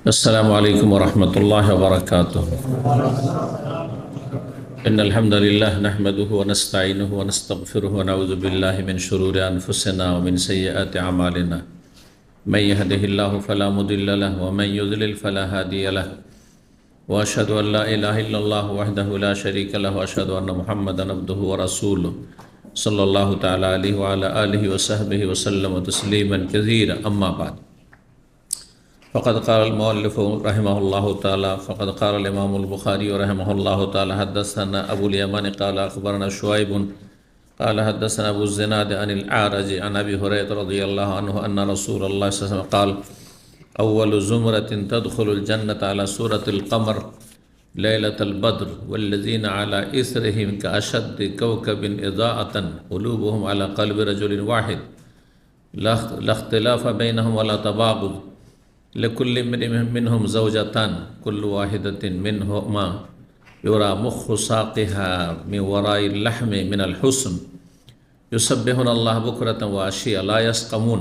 अस्सलामु अलैकुम वरहमतुल्लाहि वबरकातुह। इन्नल हम्दुलिल्लाह नहमदुहु व नस्तईनुहु व नस्तगफिरुहु व नऊज़ु बिल्लाहि मिन शुरूरि अनफुसिना व मिन सय्यिआति अमालिना। मन यहदिहिल्लाहु फला मुदिल्ल लहु व मन युद्लिल फला हादिय लहु व अशहदु अन ला इलाहा इल्लल्लाहु वहदहु ला शरीका लहु व अशहदु अन्ना मुहम्मदन अब्दुहु व रसूलुहु सल्लल्लाहु तआला अलैहि व अला आलिहि व सहबिहि व सल्लम तस्लीमन कसीरा। अम्मा बाद फ़क़द क़ाल मुअल्लिफ़ु रहिमहुल्लाहु तआला फ़क़द क़ाल इमामुल बुख़ारी रहिमहुल्लाहु तआला हद्दसना अबुल यमान क़ाल अख़बरना शुआइबुन क़ाल हद्दसना अबू ज़िनाद अनिल आरज अन अबी हुरैरा रज़ियल्लाहु अन्हु अन्ना रसूलल्लाह सल्लल्लाहु अलैहि वसल्लम क़ाल अव्वलु ज़ुमरतिन तदख़ुलुल जन्नत अला सूरतिल क़मर लैलतल बद्र वल्लज़ीना अला इसरिहिम कअशद्दि कौकबिन इज़ाअतन क़ुलूबुहुम अला क़ल्बि रजुलिन वाहिद ला इख़्तिलाफ़ बैनहुम वला तबाग़ुद लिकुल्लि इम्रिइन मिनहुम ज़ौजतान कुल्लु वाहिदतिन मिनहुमा युरा मुख्खु साक़िहा मिन वराइल लहमि मिनल हुस्न युसब्बिहुनल्लाह बुक्रतन व अशिय्या ला यस्क़मून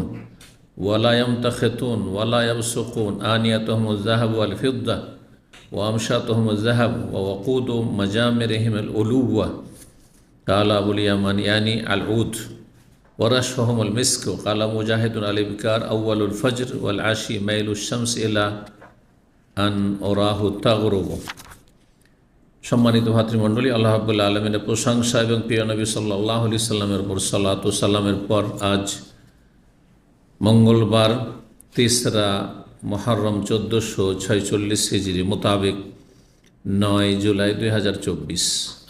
वला यम्तख़ितून वला यब्सुक़ून आनियतुहुमुज़ ज़हब वल फ़िद्दा व अमशातुहुमुज़ ज़हब व वक़ूदु मजामिरिहिमुल उलुव्व क़ाल अबुल यमान यानी अल ऊद वरशहुमुल मिस्क क़ाल मुजाहिदुन अल इब्कार अव्वलुल फ़ज्र वल आशी मैलुश शम्स इला अन उराहु तग़रुबु। सम्मानित भातृमंडলী, আল্লাহ রাব্বুল আলামিনের প্রশংসা এবং প্রিয় নবী সাল্লাল্লাহু আলাইহি সাল্লামের উপর সালাত ও সালামের পর আজ মঙ্গলবার 3রা মুহররম 1446 হিজরি মোতাবেক 9 জুলাই 2024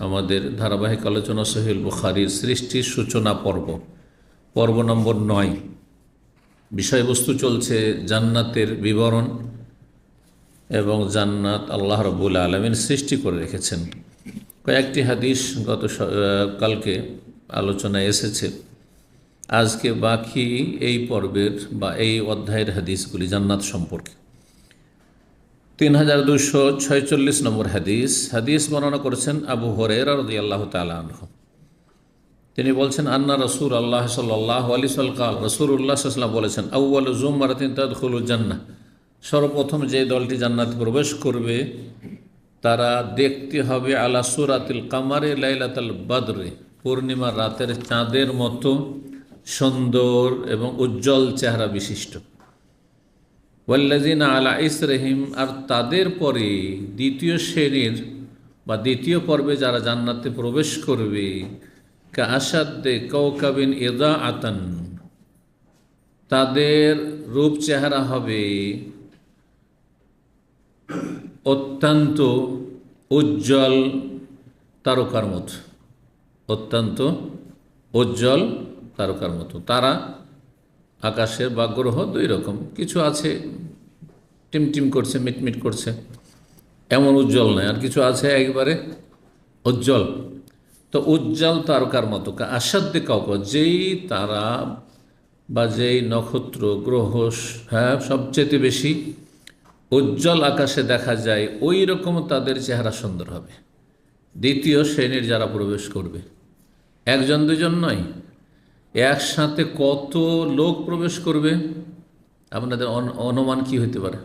আমাদের ধারাবাহিক আলোচনা সহিহুল বুখারীর সৃষ্টির সূচনা পর্ব নম্বর 9। বিষয়বস্তু চলছে জান্নাতের বিবরণ এবং জান্নাত আল্লাহ রাব্বুল আলামিন সৃষ্টি করে রেখেছেন। কয়েকটি হাদিস কালকে আলোচনায় এসেছে। আজকে বাকি এই পর্বের বা এই অধ্যায়ের হাদিসগুলি জান্নাত সম্পর্কে। 3246 নম্বর হাদিস বর্ণনা করেছেন আবু হুরায়রা রাদিয়াল্লাহু তাআলা আনহু। তিনি বলছেন আন্না রাসূলুল্লাহ সাল্লাল্লাহু আলাইহি ওয়াসাল্লাম রাসূলুল্লাহ সাল্লাল্লাহু আলাইহি ওয়াসাল্লাম বলেছেন আউয়ালু যুমরাতিন তাদখুলুল জান্নাহ, সর্বপ্রথম যে দলটি জান্নাতে প্রবেশ করবে তারা দেখতে হবে আলা সূরাতিল কামারে লাইলাতুল বদরে, পূর্ণিমা রাতের চাঁদের মতো সুন্দর এবং উজ্জ্বল চেহারা বিশিষ্ট। ওয়াল্লাযিনা আলা ইসরিহিম, আর তাদের পরে দ্বিতীয় শ্রেণীর বা দ্বিতীয় পর্বে যারা জান্নাতে প্রবেশ করবে কাআশাদ্দে কওকাবিন ইযাআতান, তাদের রূপ চেহারা হবে অত্যন্ত উজ্জ্বল তারকার মতো, অত্যন্ত উজ্জ্বল তারকার মতো। তারা আকাশের বা গ্রহ দুই রকম, কিছু আছে টিমটিম করছে, মিটমিট করছে, এমন উজ্জ্বল নয়, আর কিছু আছে একবারে উজ্জ্বল। তো উজ্জ্বল তারকার মতো আসাদ্দে কাউকে, যেই তারা বা যেই নক্ষত্র গ্রহ সবচেয়ে বেশি উজ্জ্বল আকাশে দেখা যায়, ওই রকম তাদের চেহারা সুন্দর হবে। দ্বিতীয় শ্রেণীর যারা প্রবেশ করবে, একজন দুজন নয়, একসাথে কত লোক প্রবেশ করবে আপনাদের অনুমান কি হইতে পারে?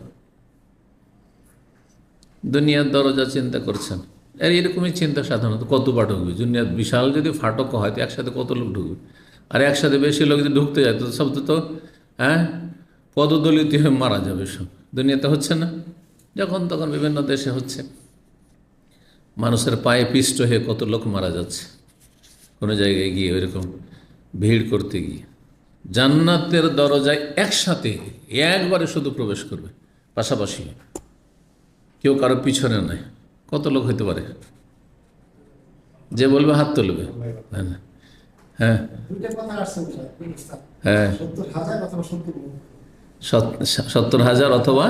দুনিয়ার দরজা চিন্তা করছেন, আর এরকমই চিন্তা সাধারণত কতবার ঢুকবে। দুনিয়ার বিশাল যদি ফাটক হয় তো একসাথে কত লোক ঢুকবে, আর একসাথে বেশি লোক যদি ঢুকতে যায় তো সব তো পদদলিত হয়ে মারা যাবে। সব দুনিয়াতে হচ্ছে না, যখন তখন বিভিন্ন দেশে হচ্ছে, মানুষের পায়ে পিষ্ট হয়ে কত লোক মারা যাচ্ছে কোনো জায়গায় গিয়ে ওইরকম ভিড় করতে গিয়ে। জান্নাতের দরজায় একসাথে একবারে শুধু প্রবেশ করবে, পাশাপাশি, কেউ কারো পিছনে নয়। কত লোক হইতে পারে? যে বলবে হাত তুলবে। হ্যাঁ হ্যাঁ হ্যাঁ, 70,000 অথবা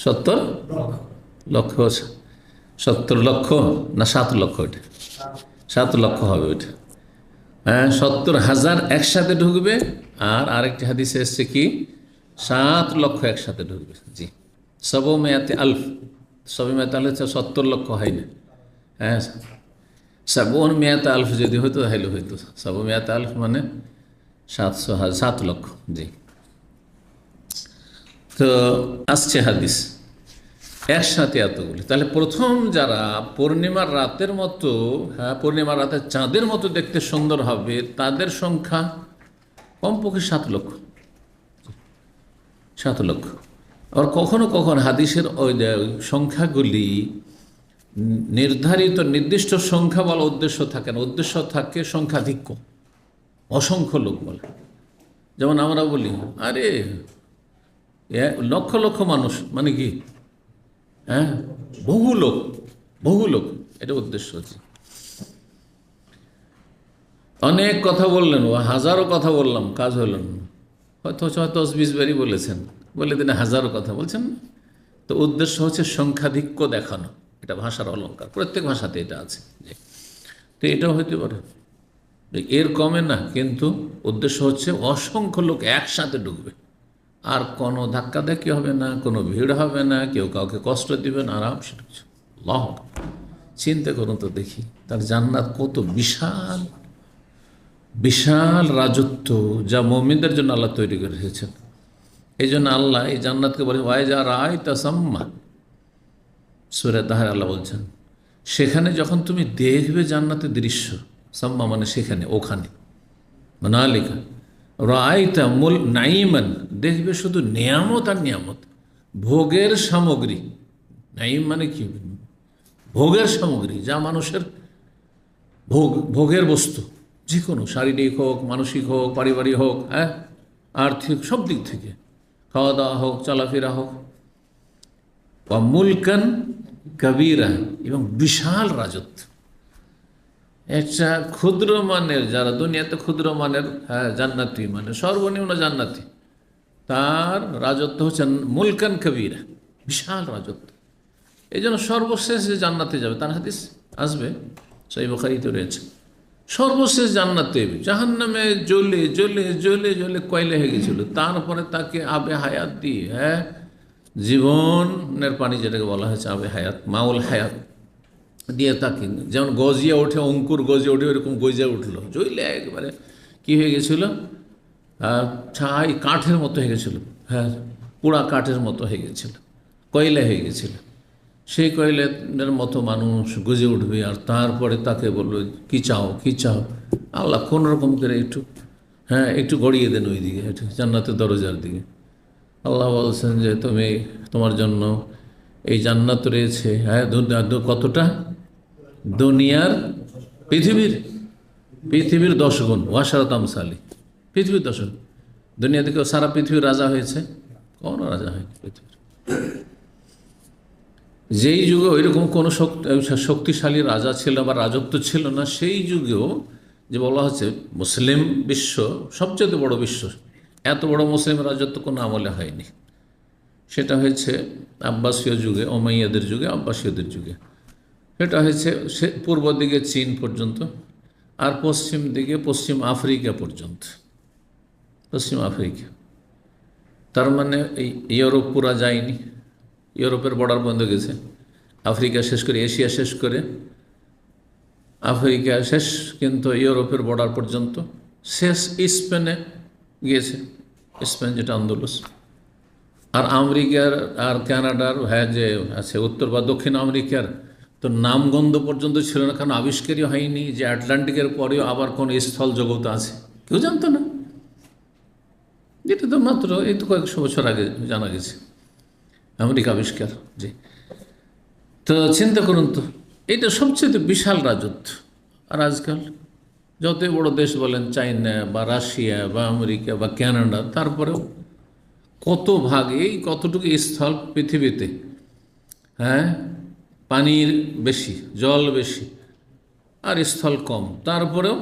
70 লক্ষ। 70 লক্ষ না 7 লক্ষ? ওইটা 7 লক্ষ হবে ওইটা। 70,000 একসাথে ঢুকবে, আর আরেকটি হাদিসে এসছে কি 7 লক্ষ একসাথে ঢুকবে। জি, সবমেয়াতে আলফ, সবমেয়াতে আলফ 70 লক্ষ হয় না। হ্যাঁ, 700 আলফ যদি হইতো তাহলে হইতো। 700 আলফ মানে 7 লক্ষ। জি, তো আসছে হাদিস একসাথে এতগুলি, তাহলে প্রথম যারা পূর্ণিমার রাতের মতো, হ্যাঁ, পূর্ণিমার রাতের চাঁদের মতো দেখতে সুন্দর হবে, তাদের সংখ্যা কমপক্ষে 7 লক্ষ। 7 লক্ষ। আবার কখনো কখনো হাদিসের ওই সংখ্যাগুলি নির্ধারিত নির্দিষ্ট সংখ্যা বলা উদ্দেশ্য থাকে না, উদ্দেশ্য থাকে সংখ্যাধিক্য, অসংখ্য লোক বলে। যেমন আমরা বলি আরে লক্ষ লক্ষ মানুষ, মানে কি, হ্যাঁ, বহু লোক, বহু লোক, এটা উদ্দেশ্য হচ্ছে। অনেক কথা বললেন, ও হাজারো কথা বললাম, কাজ হলো না, হয়তো 10-20 বারই বলেছেন, বলে দিন হাজারো কথা বলছেন। তো উদ্দেশ্য হচ্ছে সংখ্যাধিক্য দেখানো, এটা ভাষার অলঙ্কার, প্রত্যেক ভাষাতে এটা আছে। তো এটাও হইতে পারে এর কমে না, কিন্তু উদ্দেশ্য হচ্ছে অসংখ্য লোক একসাথে ঢুকবে, আর কোনো ধাক্কাধাক্কি হবে না, কোনো ভিড় হবে না, কেউ কাউকে কষ্ট দিবে না, আরামসে ঢুকছে। আল্লাহু আকবার। চিন্তা করুন তো দেখি, তার জান্নাত কত বিশাল, বিশাল রাজত্ব, যা মুমিনদের জন্য আল্লাহ তৈরি করে রেখেছেন। এই জন্য আল্লাহ এই জান্নাতকে বলে ওয়াই যা রায় তাসাম্মা, সূরা তাহার আল্লাহ বলছেন, সেখানে যখন তুমি দেখবে জান্নাতের দৃশ্য, সাম্মা মানে সেখানে, ওখানে, মানালিকা রায়তা মুল নাইমান, দেখবে শুধু নিয়ামত আর নিয়ামত, ভোগের সামগ্রী। নাইম মানে কি, ভোগের সামগ্রী, যা মানুষের ভোগের বস্তু, যে কোনো শারীরিক হোক, মানসিক হোক, পারিবারিক হোক, হ্যাঁ, আর্থিক, সব দিক থেকে, খাওয়া দাওয়া হোক, চলাফেরা হোক। বা মুলকান কবিরা, এবং বিশাল রাজত্ব। একটা ক্ষুদ্র মানের, যারা দুনিয়াতে ক্ষুদ্র মানের, হ্যাঁ, জান্নাতি মানে সর্বনিম্ন জান্নাতি, তার রাজত্ব হচ্ছে মুলকান কবিরা, বিশাল রাজত্ব। এই জন্য সর্বশেষ যে জান্নাতে যাবে, তার হাদিস আসবে, সহিহ বুখারীতে রয়েছে, সর্বশেষ জান্নাতে জাহান্নামে জ্বলে জ্বলে জ্বলে জ্বলে কয়লা হয়ে গেছিল, তারপরে তাকে আবে হায়াত দিয়ে, হ্যাঁ, জীবনের পানি যেটাকে বলা হয়েছে আবে হায়াত, মাউল হায়াত দিয়ে তাকে, যেমন গজিয়া ওঠে, অঙ্কুর গজিয়ে ওঠে, ওরকম গজিয়া উঠলো, জ্বলে একবারে কী হয়ে গেছিলো, ছাই কাঠের মতো হয়ে গেছিল, হ্যাঁ, পোড়া কাঠের মতো হয়ে গেছিল, কয়লা হয়ে গেছিল। সেই কয়লার মতো মানুষ গজে উঠবে, আর তারপরে তাকে বললো কী চাও, কী চাও। আল্লাহ কোন রকম করে একটু, হ্যাঁ, একটু গড়িয়ে দেন ওই দিকে, একটু জান্নাতের দরজার দিকে। আল্লাহ বলছেন যে তুমি, তোমার জন্য এই জান্নাত রয়েছে, হ্যাঁ, কতটা, দুনিয়ার, পৃথিবীর 10 গুণ, ওয়াশারাত আমসালি, পৃথিবীর 10 গুণ। দুনিয়া থেকে সারা পৃথিবীর রাজা হয়েছে, কোনো রাজা হয়নি পৃথিবীর। যেই যুগে ওইরকম কোনো শক্তিশালী রাজা ছিল বা রাজত্ব ছিল না, সেই যুগেও যে বলা হচ্ছে মুসলিম বিশ্ব সবচেয়ে বড় বিশ্ব, এত বড় মুসলিম রাজত্ব কোনো আমলে হয়নি। সেটা হয়েছে আব্বাসীয় যুগে, ওমাইয়াদের যুগে, আব্বাসীয়দের যুগে। সেটা হয়েছে পূর্ব দিকে চীন পর্যন্ত, আর পশ্চিম দিকে পশ্চিম আফ্রিকা পর্যন্ত, পশ্চিম আফ্রিকা, তার মানে এই ইউরোপ পুরা যায়নি, ইউরোপের বর্ডার বন্ধ গেছে, আফ্রিকা শেষ করে, এশিয়া শেষ করে আফ্রিকা শেষ, কিন্তু ইউরোপের বর্ডার পর্যন্ত শেষ স্পেনে গিয়েছে, স্পেন যেটা আন্দোলস। আর আমেরিকার আর কানাডার, হ্যাঁ, যে আছে উত্তর বা দক্ষিণ আমেরিকার, তো নামগন্ধ পর্যন্ত ছিল না, কারণ আবিষ্কারই হয়নি যে আটলান্টিকের পরেও আবার কোন স্থল জগৎ আছে, কেউ জানতো না। যেটা তো মাত্র এই তো কয়েকশো বছর আগে জানা গেছে, আমেরিকা আবিষ্কার। জি, তো চিন্তা করুন তো, এটা সবচেয়ে বিশাল রাজত্ব। আর আজকাল যতই বড় দেশ বলেন, চায়না বা রাশিয়া বা আমেরিকা বা কানাডা, তারপরেও কত ভাগ, এই কতটুকু স্থল পৃথিবীতে, হ্যাঁ, পানির বেশি, জল বেশি, আর স্থল কম, তারপরেও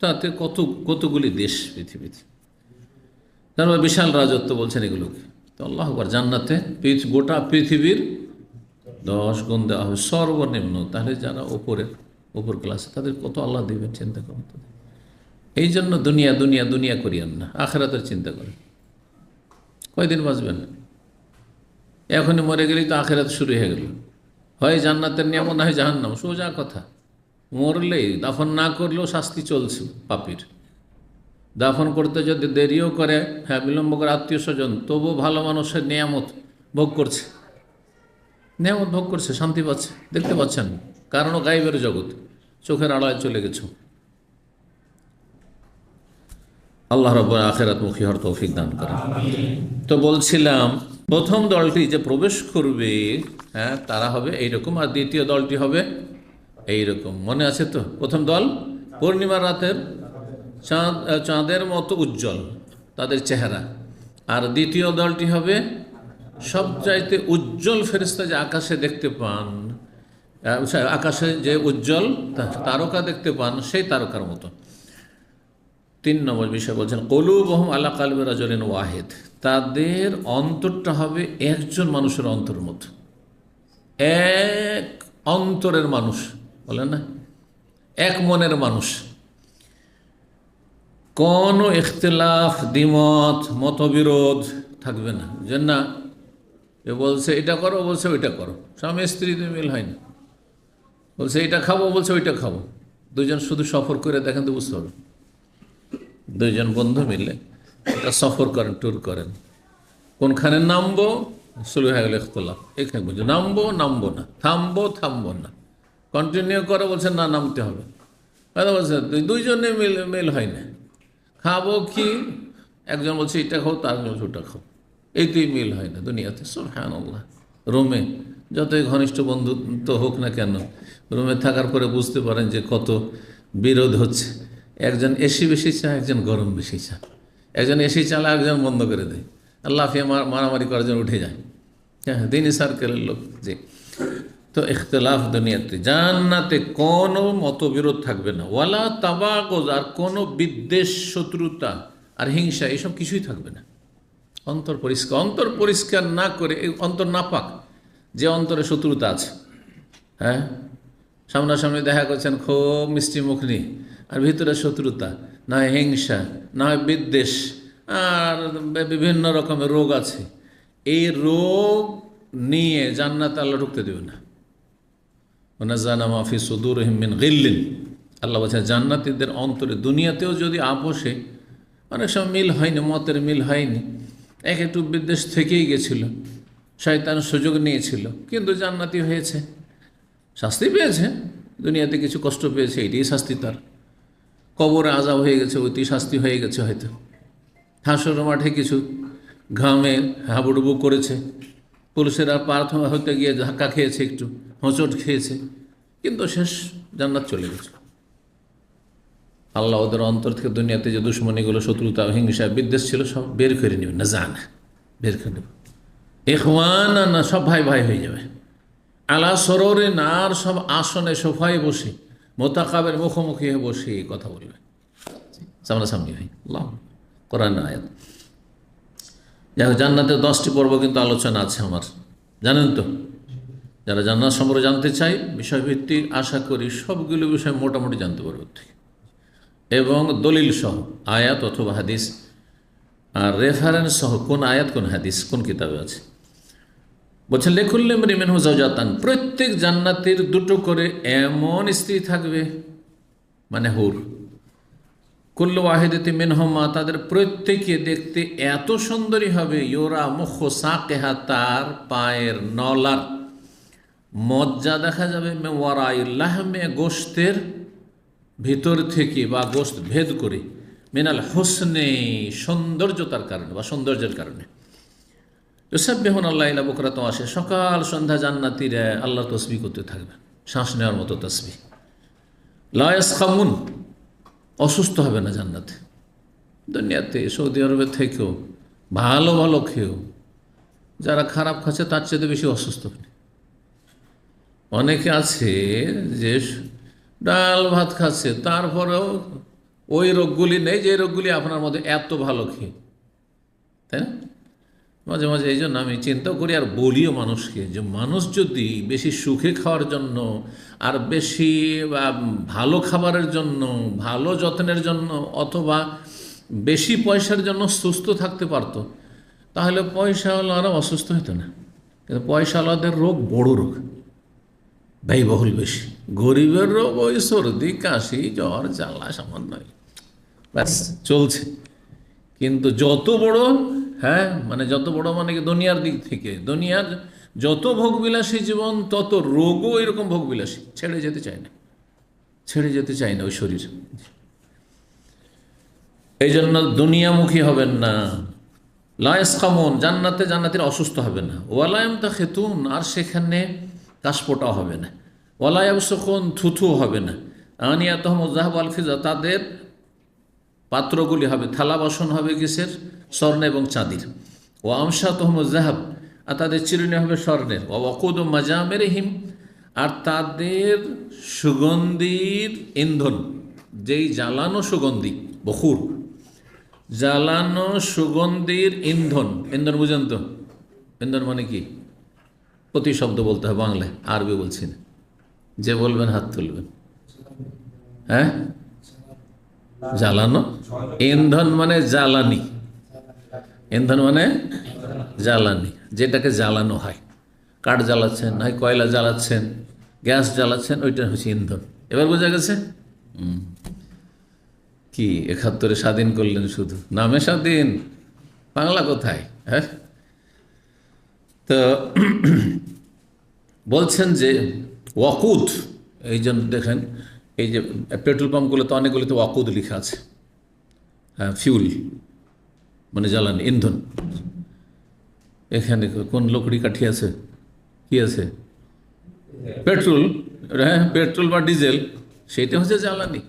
তাতে কতগুলি দেশ পৃথিবীতে, তারপর বিশাল রাজত্ব বলছেন এগুলোকে। তো আল্লাহ আকবার, জান্নাতে গোটা পৃথিবীর 10 গুণ দেওয়া হবে সর্বনিম্ন। তাহলে যারা ওপর ক্লাসে, তাদের কত আল্লাহ দেবেন, চিন্তা করুন তো। এই জন্য দুনিয়া দুনিয়া দুনিয়া করিয়েন না, আখিরাতের চিন্তা করেন। কয়দিন বাঁচবেন? এখনই মরে গেলেই তো আখিরাত শুরু হয়ে গেল, হয় জান্নাতের নিয়ম, না হয় জাহান্নাম, সোজা কথা। মরলেই, দাফন না করলেও শাস্তি চলছে পাপীর, দাফন করতে যদি দেরিও করে, হ্যাঁ বিলম্ব করে আত্মীয় স্বজন, তবু ভালো মানুষের নিয়ামত ভোগ করছে, নিয়ামত ভোগ করছে, শান্তি পাচ্ছে, দেখতে পাচ্ছেন। কারণও গায়েবের জগৎ, চোখের আড়ায় চলে গেছে। আল্লাহ রাব্বুল আখিরাতমুখী হওয়ার তৌফিক দান করেন। তো বলছিলাম প্রথম দলটি যে প্রবেশ করবে, হ্যাঁ তারা হবে এইরকম, আর দ্বিতীয় দলটি হবে এইরকম। মনে আছে তো? প্রথম দল পূর্ণিমা রাতের চাঁদের মতো উজ্জ্বল তাদের চেহারা, আর দ্বিতীয় দলটি হবে সবচাইতে উজ্জ্বল ফেরেশতা যে আকাশে দেখতে পান, আকাশে যে উজ্জ্বল তারকা দেখতে পান, সেই তারকার মতো। 3 নম্বর বিষয় বলছেন কুলুবুহুম আলা কালবি রাজুলিন ওয়াহিদ, তাদের অন্তরটা হবে একজন মানুষের অন্তর মতো, এক অন্তরের মানুষ বলেন না, এক মনের মানুষ। কোনো ইখতিলাফ, দ্বিমত, মতবিরোধ থাকবে না, যে না এ বলছে এটা করো, বলছে ওইটা করো। স্বামী স্ত্রীতে মিল হয় না, বলছে এটা খাবো, বলছে ওইটা খাবো। দুজন শুধু সফর করে দেখেন তো বুঝতে হবে। দুইজন বন্ধু মিলে একটা সফর করেন, ট্যুর করেন, কোনখানে নামবো শুরু হয়ে গেল ইখতিলাফ। এখানে বুঝো নামবো না, থামবো না, কন্টিনিউ করো, বলছে না নামতে হবে। বলছে দুইজনে মিল হয় না। খাবো কি, একজন বলছে এটা খাও, তার বলছে ওটা খাও, এইটাই মিল হয় না দুনিয়াতে। সুবহানাল্লাহ। রুমে যতই ঘনিষ্ঠ বন্ধুত্ব হোক না কেন, রুমে থাকার পরে বুঝতে পারেন যে কত বিরোধ হচ্ছে। একজন এসি বেশি চায়, একজন গরম বেশি চায়, একজন এসি চালায়, একজন বন্ধ করে দেয়, লাফিয়ে মারামারি করার জন্য উঠে যায়। হ্যাঁ, দিনই সার্কেলের লোক যে। তো ইখতিলাফ দুনিয়াতে, জান্নাতে কোনো মতবিরোধ থাকবে না, ওয়ালা তাবাগুজ, আর কোনো বিদ্বেষ, শত্রুতা আর হিংসা এসব কিছুই থাকবে না। অন্তর পরিষ্কার, অন্তর পরিষ্কার না করে, অন্তর নাপাক, যে অন্তরে শত্রুতা আছে, হ্যাঁ সামনাসামনি দেখা করছেন খুব মিষ্টি মুখ নিয়ে, আর ভিতরে শত্রুতা, না হয় হিংসা, না হয় বিদ্বেষ, আর বিভিন্ন রকমের রোগ আছে, এই রোগ নিয়ে জান্নাতে আল্লাহ ঢুকতে দেবে না। ওয়ানাযানা মা ফি সুদুরিহিম মিন গিল্লিন, আল্লাহ বলছেন জান্নাতীদের অন্তরে দুনিয়াতেও যদি আপোষে অনেক সময় মিল হয়নি, মতের মিল হয়নি, একটু বিদ্বেষ থেকেই গেছিল, শয়তান সুযোগ নিয়েছিল, কিন্তু জান্নাতি হয়েছে, শাস্তি পেয়েছে, দুনিয়াতে কিছু কষ্ট পেয়েছে, এটাই শাস্তি তার। কবরে আযাব হয়ে গেছে, ওইটি শাস্তি হয়ে গেছে হয়তো। হাসর মাঠে কিছু ঘামে হাবুডুবু করেছে, পুলিশেরা পার হতে গিয়ে ধাক্কা খেয়েছে, একটু হোঁচট খেয়েছে, কিন্তু শেষ জান্নাত চলে গেছে। আল্লাহ ওদের অন্তর থেকে দুনিয়াতে যে দুশ্মনীগুলো, শত্রুতা, হিংসা, বিদ্বেষ ছিল সব বের করে নেবেন, না জানা বের করে নেবেন। ইখওয়ানা, না সব ভাই ভাই হয়ে যাবে। আলা সরোরে, না আর সব আসনে সোফায় বসে, মোতাকাবের মুখোমুখি হয়ে বসে কথা বলবে, সামনাসামনি হয়। আল্লাহ কোরআন আয়াত। যাই হোক, জান্নাতের 10টি পর্ব কিন্তু আলোচনা আছে আমার, জানেন তো। যারা জান্নাত সম্পর্কে জানতে চাই, বিষয়ভিত্তিক, আশা করি সবগুলো বিষয় মোটামুটি জানতে পারবে, এবং দলিল সহ, আয়াত অথবা হাদিস, আর রেফারেন্স সহ, কোন আয়াত কোন হাদিস কোন কিতাবে আছে। বলছে লিকুল্লি ইমরিইন মিনহুম যাওজাতান, প্রত্যেক জান্নাতের দুটো করে এমন স্ত্রী থাকবে, মানে হুর। কুল্লু ওয়াহিদাতিন মিনহুমা, তাদের প্রত্যেকে দেখতে এত সুন্দরী হবে, ইউরা মুখু সাকিহা, তার পায়ের নলার মজ্জা দেখা যাবে, মে ওয়ারাই লাহমে, গোশতের ভিতর থেকে বা গোশত ভেদ করে, মিনাল হুসনে, সৌন্দর্যতার কারণে বা সৌন্দর্যের কারণে। ইউসাব্বিহুনা আল্লাহ ইলা বুকরাতান ওয়া আশিয়া, সকাল সন্ধ্যা জান্নাতীরা আল্লাহর তাসবিহ করতে থাকবে, শ্বাস নেওয়ার মতো তাসবিহ। লা ইয়াসখামুন, অসুস্থ হবে না জান্নাতে। দুনিয়াতে সৌদি আরবের থেকেও ভালো ভালো খেয়েও যারা খারাপ খাচ্ছে তার চেয়ে বেশি অসুস্থ হয়। অনেকে আছে যে ডাল ভাত খাচ্ছে, তারপরেও ওই রোগগুলি নেই যে রোগগুলি আপনার মধ্যে এত ভালো খেয়ে, তাই না? মাঝে মাঝে এই জন্য আমি চিন্তা করি আর বলিও মানুষকে, যে মানুষ যদি বেশি সুখে খাওয়ার জন্য আর বেশি ভালো খাবারের জন্য, ভালো যত্নের জন্য, অথবা বেশি পয়সার জন্য সুস্থ থাকতে পারত, তাহলে পয়সাওয়ালারা অসুস্থ হতো না। কিন্তু পয়সাওয়ালাদের রোগ বড় রোগ, ব্যয়বহুল বেশি। গরিবের রোগ ওই সর্দি, কাশি, জ্বর, জ্বালা সামান্য, ব্যাস চলছে। কিন্তু যত বড়, হ্যাঁ মানে যত বড় মানে কি দুনিয়ার দিক থেকে, দুনিয়ার যত ভোগবিলাসী জীবন তত রোগও এরকম ভোগবিলাসী, ছেড়ে যেতে চায় না, ছেড়ে যেতে চায় না ওই শরীর। এই জন্য দুনিয়ামুখী হবেন না। লায়েস খামুন, জান্নাতে জান্নাতির অসুস্থ হবে না। ওয়ালায়াম তা খেতুন, আর সেখানে কাশপোটা হবে না। ওয়ালায়াম সখন, থুথু হবে না। আনিয়া তহমদ জাহাব আলফিজা, তাদের পাত্রগুলি হবে, থালা বাসন হবে কিসের? স্বর্ণ এবং চাঁদির। ও আমসা তহমদ জাহাব, আর তাদের চিরুনি হবে স্বর্ণের। ও ওকুদ মাজামের হিম, আর তাদের সুগন্ধির ইন্ধন, যেই জ্বালানো সুগন্ধি, বখুর, জ্বালানো সুগন্ধির ইন্ধন। ইন্ধন বুঝেন তো? ইন্ধন মানে কি? প্রতি শব্দ বলতে হবে বাংলায়, আরবি বলছি না। যে বলবেন হাত তুলবেন। হ্যাঁ, জ্বালানো। ইন্ধন মানে জ্বালানি, ইন্ধন মানে জ্বালানি, যেটাকে জ্বালানো হয়। কাঠ জ্বালাচ্ছেন, হয় কয়লা জ্বালাচ্ছেন, গ্যাস জ্বালাচ্ছেন, ওইটা হচ্ছে ইন্ধন। এবার বোঝা গেছে? কি 71-এ স্বাধীন করলেন, শুধু নামে স্বাধীন, বাংলা কোথায়? হ্যাঁ, তো বলছেন যে ওয়াকুদ, এই জন্য দেখেন এই যে পেট্রোল পাম্পগুলোতে অনেকগুলোতে ওয়াকুদ লেখা আছে। হ্যাঁ, ফিউল মানে জ্বালানি, ইন্ধন। এখানে কোন লকড়ি কাঠি আছে? কি আছে? পেট্রোল। হ্যাঁ, পেট্রোল বা ডিজেল, সেটা হচ্ছে জ্বালানি,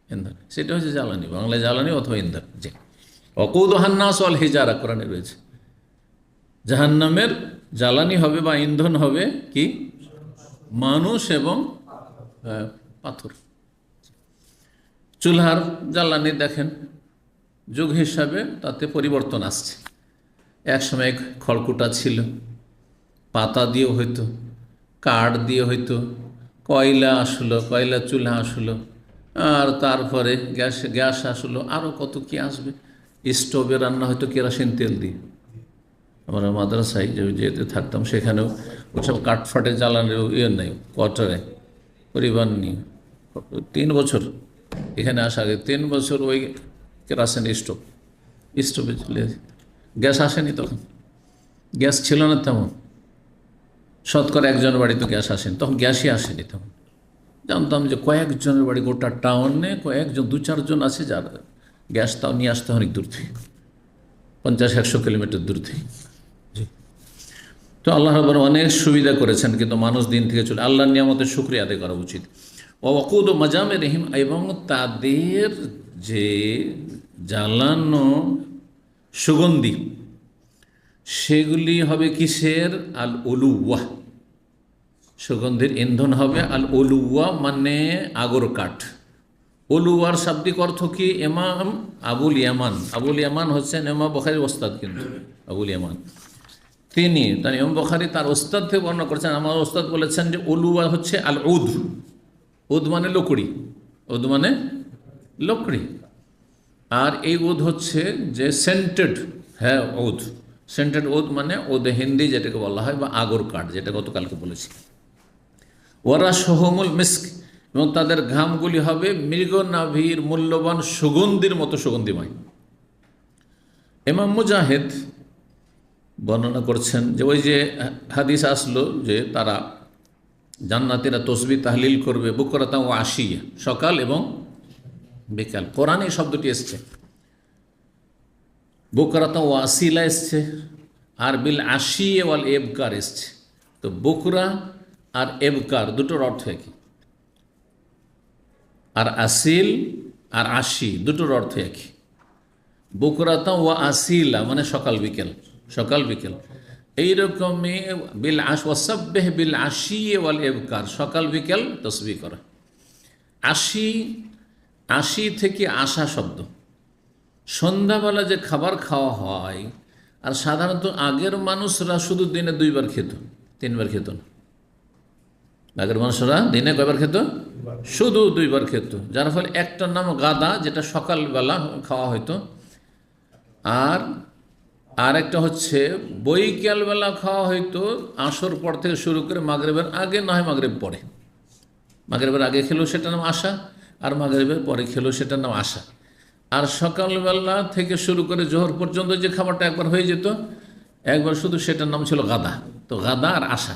ইন্ধন, সেটা হচ্ছে জ্বালানি, বাংলায় জ্বালানি অথবা ইন্ধন। যে অকুদ হান্নাস ওয়াল হিজারা কোরআনে রয়েছে, জাহান্নামের জ্বালানি হবে বা ইন্ধন হবে কি? মানুষ এবং পাথর। চুলহার জ্বালানি দেখেন যুগ হিসাবে তাতে পরিবর্তন আসছে। এক সময় খড়কুটা ছিল, পাতা দিয়ে হইতো, কাঠ দিয়ে হইতো, কয়লা আসলো, কয়লা চুলহা আসলো, আর তারপরে গ্যাস আসলো, আরও কত কি আসবে। স্টোভে রান্না হয়তো কেরোসিন তেল দিয়ে। আমরা মাদ্রাসায় যেতে থাকতাম, সেখানেও ওসব কাঠফাটে জ্বালানির ইয়ে নেই, কোয়ার্টারে পরিবার নিয়ে 3 বছর এখানে আসা আগে 3 বছর ওই কেরোসিন স্টোভে চলে। গ্যাস আসেনি তখন, গ্যাস ছিল না তেমন, শতকরা একজনের বাড়ি তো গ্যাস আসেনি তখন, গ্যাসই আসেনি তখন। জানতাম যে কয়েকজনের বাড়ি, গোটা টাউনে কয়েকজন, 2-4 জন আছে যার গ্যাস তাও নিয়ে আসতে অনেক দূর থেকে, 50-100 কিলোমিটার দূর থেকে। তো আল্লাহ রাব্বুল অনেক সুবিধা করেছেন, কিন্তু মানুষ দিন থেকে চলে। আল্লাহর নিয়ামতের শুকরিয়া আদায় করা উচিত। ওয়াকুদ ও মাজামে রহিম, এবং তাদের যে জ্বালানো সুগন্ধি, সেগুলি হবে কিসের? আল উলুওয়া, সুগন্ধির ইন্ধন হবে। আল উলুওয়া মানে আগর কাঠ। উলুয়ার শাব্দিক অর্থ কি? ইমাম আবুল ইয়ামান, আবুল ইয়ামান হচ্ছেন ইমাম বুখারীর ওস্তাদ, কিন্তু আবুল ইয়ামান তিনি, তার ইমাম বুখারী তার ওস্তাদ থেকে বর্ণনা করেছেন। আমার ওস্তাদ বলেছেন যে উলুয়া হচ্ছে আল উদ, উদ মানে লকড়ি, উদ মানে লকড়ি। আর এই উদ হচ্ছে যে সেন্টেড, হ্যাঁ উদ, সেন্টেড উদ মানে উদ হিন্দি যেটাকে বলা হয়, বা আগর কাঠ, যেটা গতকালকে বলেছি। ওয়ারা সোহমুল মিস্ক, এবং তাদের ঘামগুলি হবে মৃগনাভির মূল্যবান সুগন্ধির মতো সুগন্ধিময়। ইমাম মুজাহিদ বর্ণনা করছেন যে ওই যে হাদিস আসলো যে তারা জান্নাতীরা তসবিহ তাহলিল করবে বুকরাতা ও আশিয়া, সকাল এবং বিকাল। কোরআনে এই শব্দটি এসছে, বুকরাতা ও আসিলা এসছে, আর বিল আশিয়ে ওয়াল এবকার এসছে। তো বুকরা আর এবকার দুটোর অর্থ একই, আর আসিল আর আশি দুটোর অর্থ একই। বুকরাতা ওয়া আসিলা মানে সকাল বিকেল, সকাল বিকেল। এইরকমই বিল ওয়াসাব্বিহ বিল আশিয়ে ওয়াল এবকার, সকাল বিকেল তসবিহ করা। আশি, আশি থেকে আশা শব্দ, সন্ধ্যাবেলা যে খাবার খাওয়া হয়। আর সাধারণত আগের মানুষরা শুধু দিনে 2 বার খেত, 3 বার খেত না। আগের মানুষরা দিনে কয়বার খেত? শুধু 2 বার খেত, যার ফলে একটার নাম গাদা, যেটা সকালবেলা খাওয়া হতো, আর একটা হচ্ছে বৈকালবেলা খাওয়া হয়তো, আসর পর থেকে শুরু করে মাগরিবের আগে, না হয় মাগরিব পরে। মাগরিবের আগে খেলেও সেটার নাম আশা, আর মাগরিবের পরে খেলেও সেটার নাম আশা। আর সকালবেলা থেকে শুরু করে জোহর পর্যন্ত যে খাবারটা একবার হয়ে যেত, একবার শুধু সেটার নাম ছিল গাদা। তো গাদা আর আশা,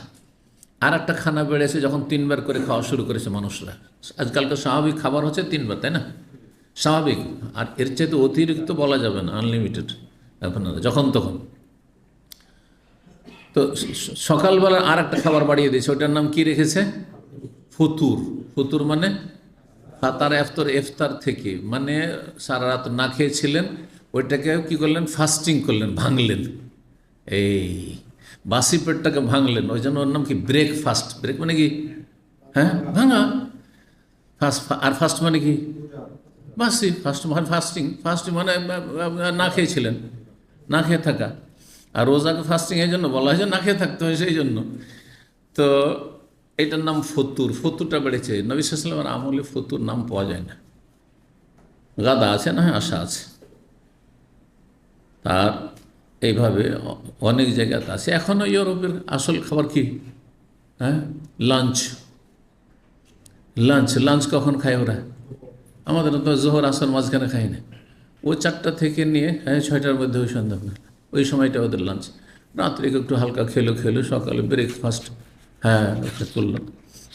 আর একটা খানা বেড়েছে যখন 3বার করে খাওয়া শুরু করেছে মানুষরা। আজকালকার স্বাভাবিক খাবার হচ্ছে 3বার, তাই না? স্বাভাবিক, আর এর চাইতে অতিরিক্ত বলা যাবে না, আনলিমিটেড এখন যখন তখন। তো সকালবেলা আর একটা খাবার বাড়িয়ে দিয়েছে, ওটার নাম কি রেখেছে? ফতুর। ফতুর মানে ফাতার এফতর, ইফতার থেকে মানে সারা রাত না খেয়েছিলেন, ওইটাকে কি করলেন? ফাস্টিং করলেন, ভাঙলেন। এই বাসি পেটটাকে ভাঙলেন, ওই জন্য ওর নাম কি? ব্রেকফাস্ট। ব্রেক মানে কি? হ্যাঁ, ভাঙা। ফাস্ট, আর ফাস্ট মানে কি? বাসি। ফাস্ট মানে ফাস্টিং। ফাস্টিং মানে না খেয়েছিলেন, না খেয়ে থাকা। আর রোজাকে ফাস্টিং এই জন্য বলা হয় যে না খেয়ে থাকতে হয়, সেই জন্য। তো এটার নাম ফতুর। ফতুরটা বেড়েছে। নবী সাল্লাল্লাহু আলাইহি ওয়াসাল্লামের আমলে ফতুর নাম পাওয়া যায় না। গাদা আছে না, হ্যাঁ, আশা আছে। আর এইভাবে অনেক জায়গাতে আছে। এখনও ইউরোপের আসল খাবার কি? হ্যাঁ, লাঞ্চ। লাঞ্চ লাঞ্চ কখন খায় ওরা? আমাদের তো জোহর আসর মাঝখানে খাই না। ও 4টা থেকে নিয়ে 6টার মধ্যে ওই সন্ধ্যা, ওই সময়টা ওদের লাঞ্চ। রাত্রে একটু হালকা খেলো, সকালে ব্রেকফাস্ট, হ্যাঁ, একটা করলো।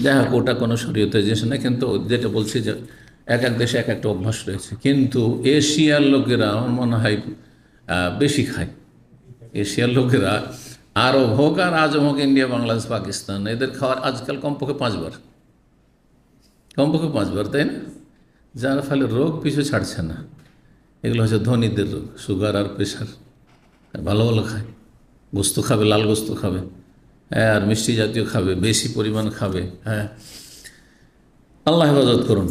যাই হোক, ওটা কোনো শরীয়তে যেছে না, কিন্তু যেটা বলছি যে এক এক দেশে এক একটা অভ্যাস রয়েছে। কিন্তু এশিয়ার লোকেরা আমার মনে হয় বেশি খায়। এশিয়ার লোকেরা, আরব হোক আর আজম হোক, ইন্ডিয়া, বাংলাদেশ, পাকিস্তান, এদের খাওয়ার আজকাল কমপক্ষে 5বার, কমপক্ষে 5বার, তাই না? যার ফলে রোগ পিছু ছাড়ছে না। এগুলো হচ্ছে ধনীদের রোগ, সুগার আর প্রেশার। ভালো ভালো খায়, গোস্ত খাবে, লাল গোস্ত খাবে, হ্যাঁ, আর মিষ্টি জাতীয় খাবে, বেশি পরিমাণ খাবে। হ্যাঁ, আল্লাহ হেফাজত করুন।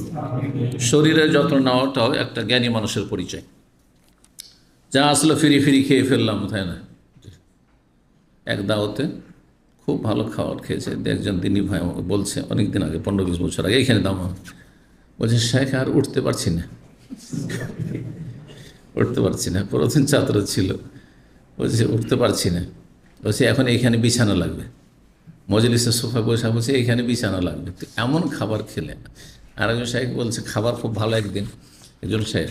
শরীরের যত্ন নেওয়াটাও একটা জ্ঞানী মানুষের পরিচয়। যা আসলে ফিরি খেয়ে ফেললাম, তাই না? এক দাওয়াতে খুব ভালো খাবার খেয়েছে, একজন দিনী ভাই আমাকে বলছে, অনেক দিন আগে, 15-20 বছর আগে, এখানে দাম বলছে, শেখ আর উঠতে পারছি না, উঠতে পারছি না। প্রথম ছাত্র ছিল, বলছে উঠতে পারছি না। বলছে এখন এইখানে বিছানা লাগবে, মজলিসের সোফা বসে বলছে এইখানে বিছানা লাগবে। তো এমন খাবার খেলে। আর একজন শেখ বলছে খাবার খুব ভালো, একজন শেখ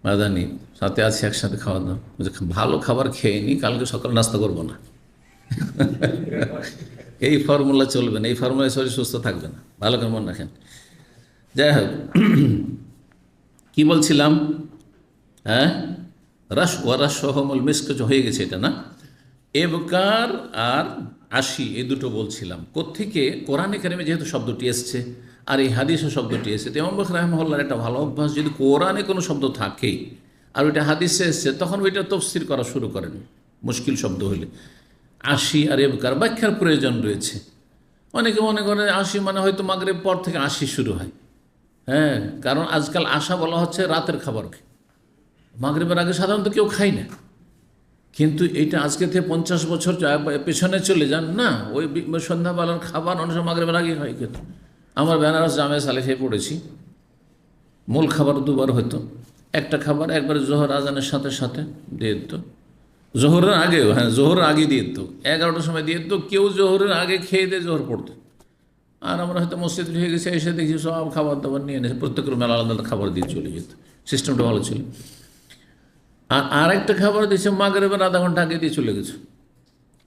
মাদানি সাথে আছে, একসাথে খাওয়া দাওয়া, বলছে ভালো খাবার খেয়ে নি, কালকে সকালে নাস্তা করবো না। এই ফর্মুলা চলবে না, এই ফর্মুলায় শরীর সুস্থ থাকবে না। ভালো করে মনে রাখেন। যাই হোক, কি বলছিলাম? হ্যাঁ, রাস সহমল মিস্ক হয়ে গেছে এটা, না? এবকার আর আশি, এই দুটো বলছিলাম। কোত্থেকে? কোরআনে কারিমে যেহেতু শব্দটি এসছে, আর এই হাদিসে শব্দটি এসছে, তো ইমাম বখরি রাহিমাহুল্লাহর একটা ভালো অভ্যাস, যদি কোরআনে কোনো শব্দ থাকে আর ওইটা হাদিসে এসছে, তখন ওইটা তফসির করা শুরু করেন, মুশকিল শব্দ হলে। আশি আর এবকার ব্যাখ্যার প্রয়োজন রয়েছে। অনেকে মনে করে আশি মানে হয়তো মাগরিব পর থেকে আশি শুরু হয়। হ্যাঁ, কারণ আজকাল আশা বলা হচ্ছে রাতের খাবারকে। মাগরিবের আগে সাধারণত কেউ খায় না, কিন্তু এইটা আজকে থেকে 50 বছর পেছনে চলে যান না, ওই সন্ধ্যাবেলার খাবার অনেক সময় মাগরিবের আগে হয়। কিন্তু আমার বেনারস জামে সালেফে পড়েছি, মূল খাবার 2বার হতো। একটা খাবার একবার জোহর আজানের সাথে সাথে দিয়ে দিত, জোহরের আগেও, হ্যাঁ, জোহরের আগে দিয়ে দিত, 11টার সময় দিয়ে দিত। কেউ জোহরের আগে খেয়ে দিয়ে জোহর পড়তো। আর আমরা হয়তো মসজিদ হয়ে গেছে, এসে দেখি সব খাবার দাবার নিয়ে এনেছে, প্রত্যেকের মেলা আলাদা খাবার দিয়ে চলে যেত। সিস্টেমটা ভালো ছিল। আর একটা খাবার দিয়েছে মাগরিবের আধা ঘন্টা আগে দিয়ে চলে গেছে।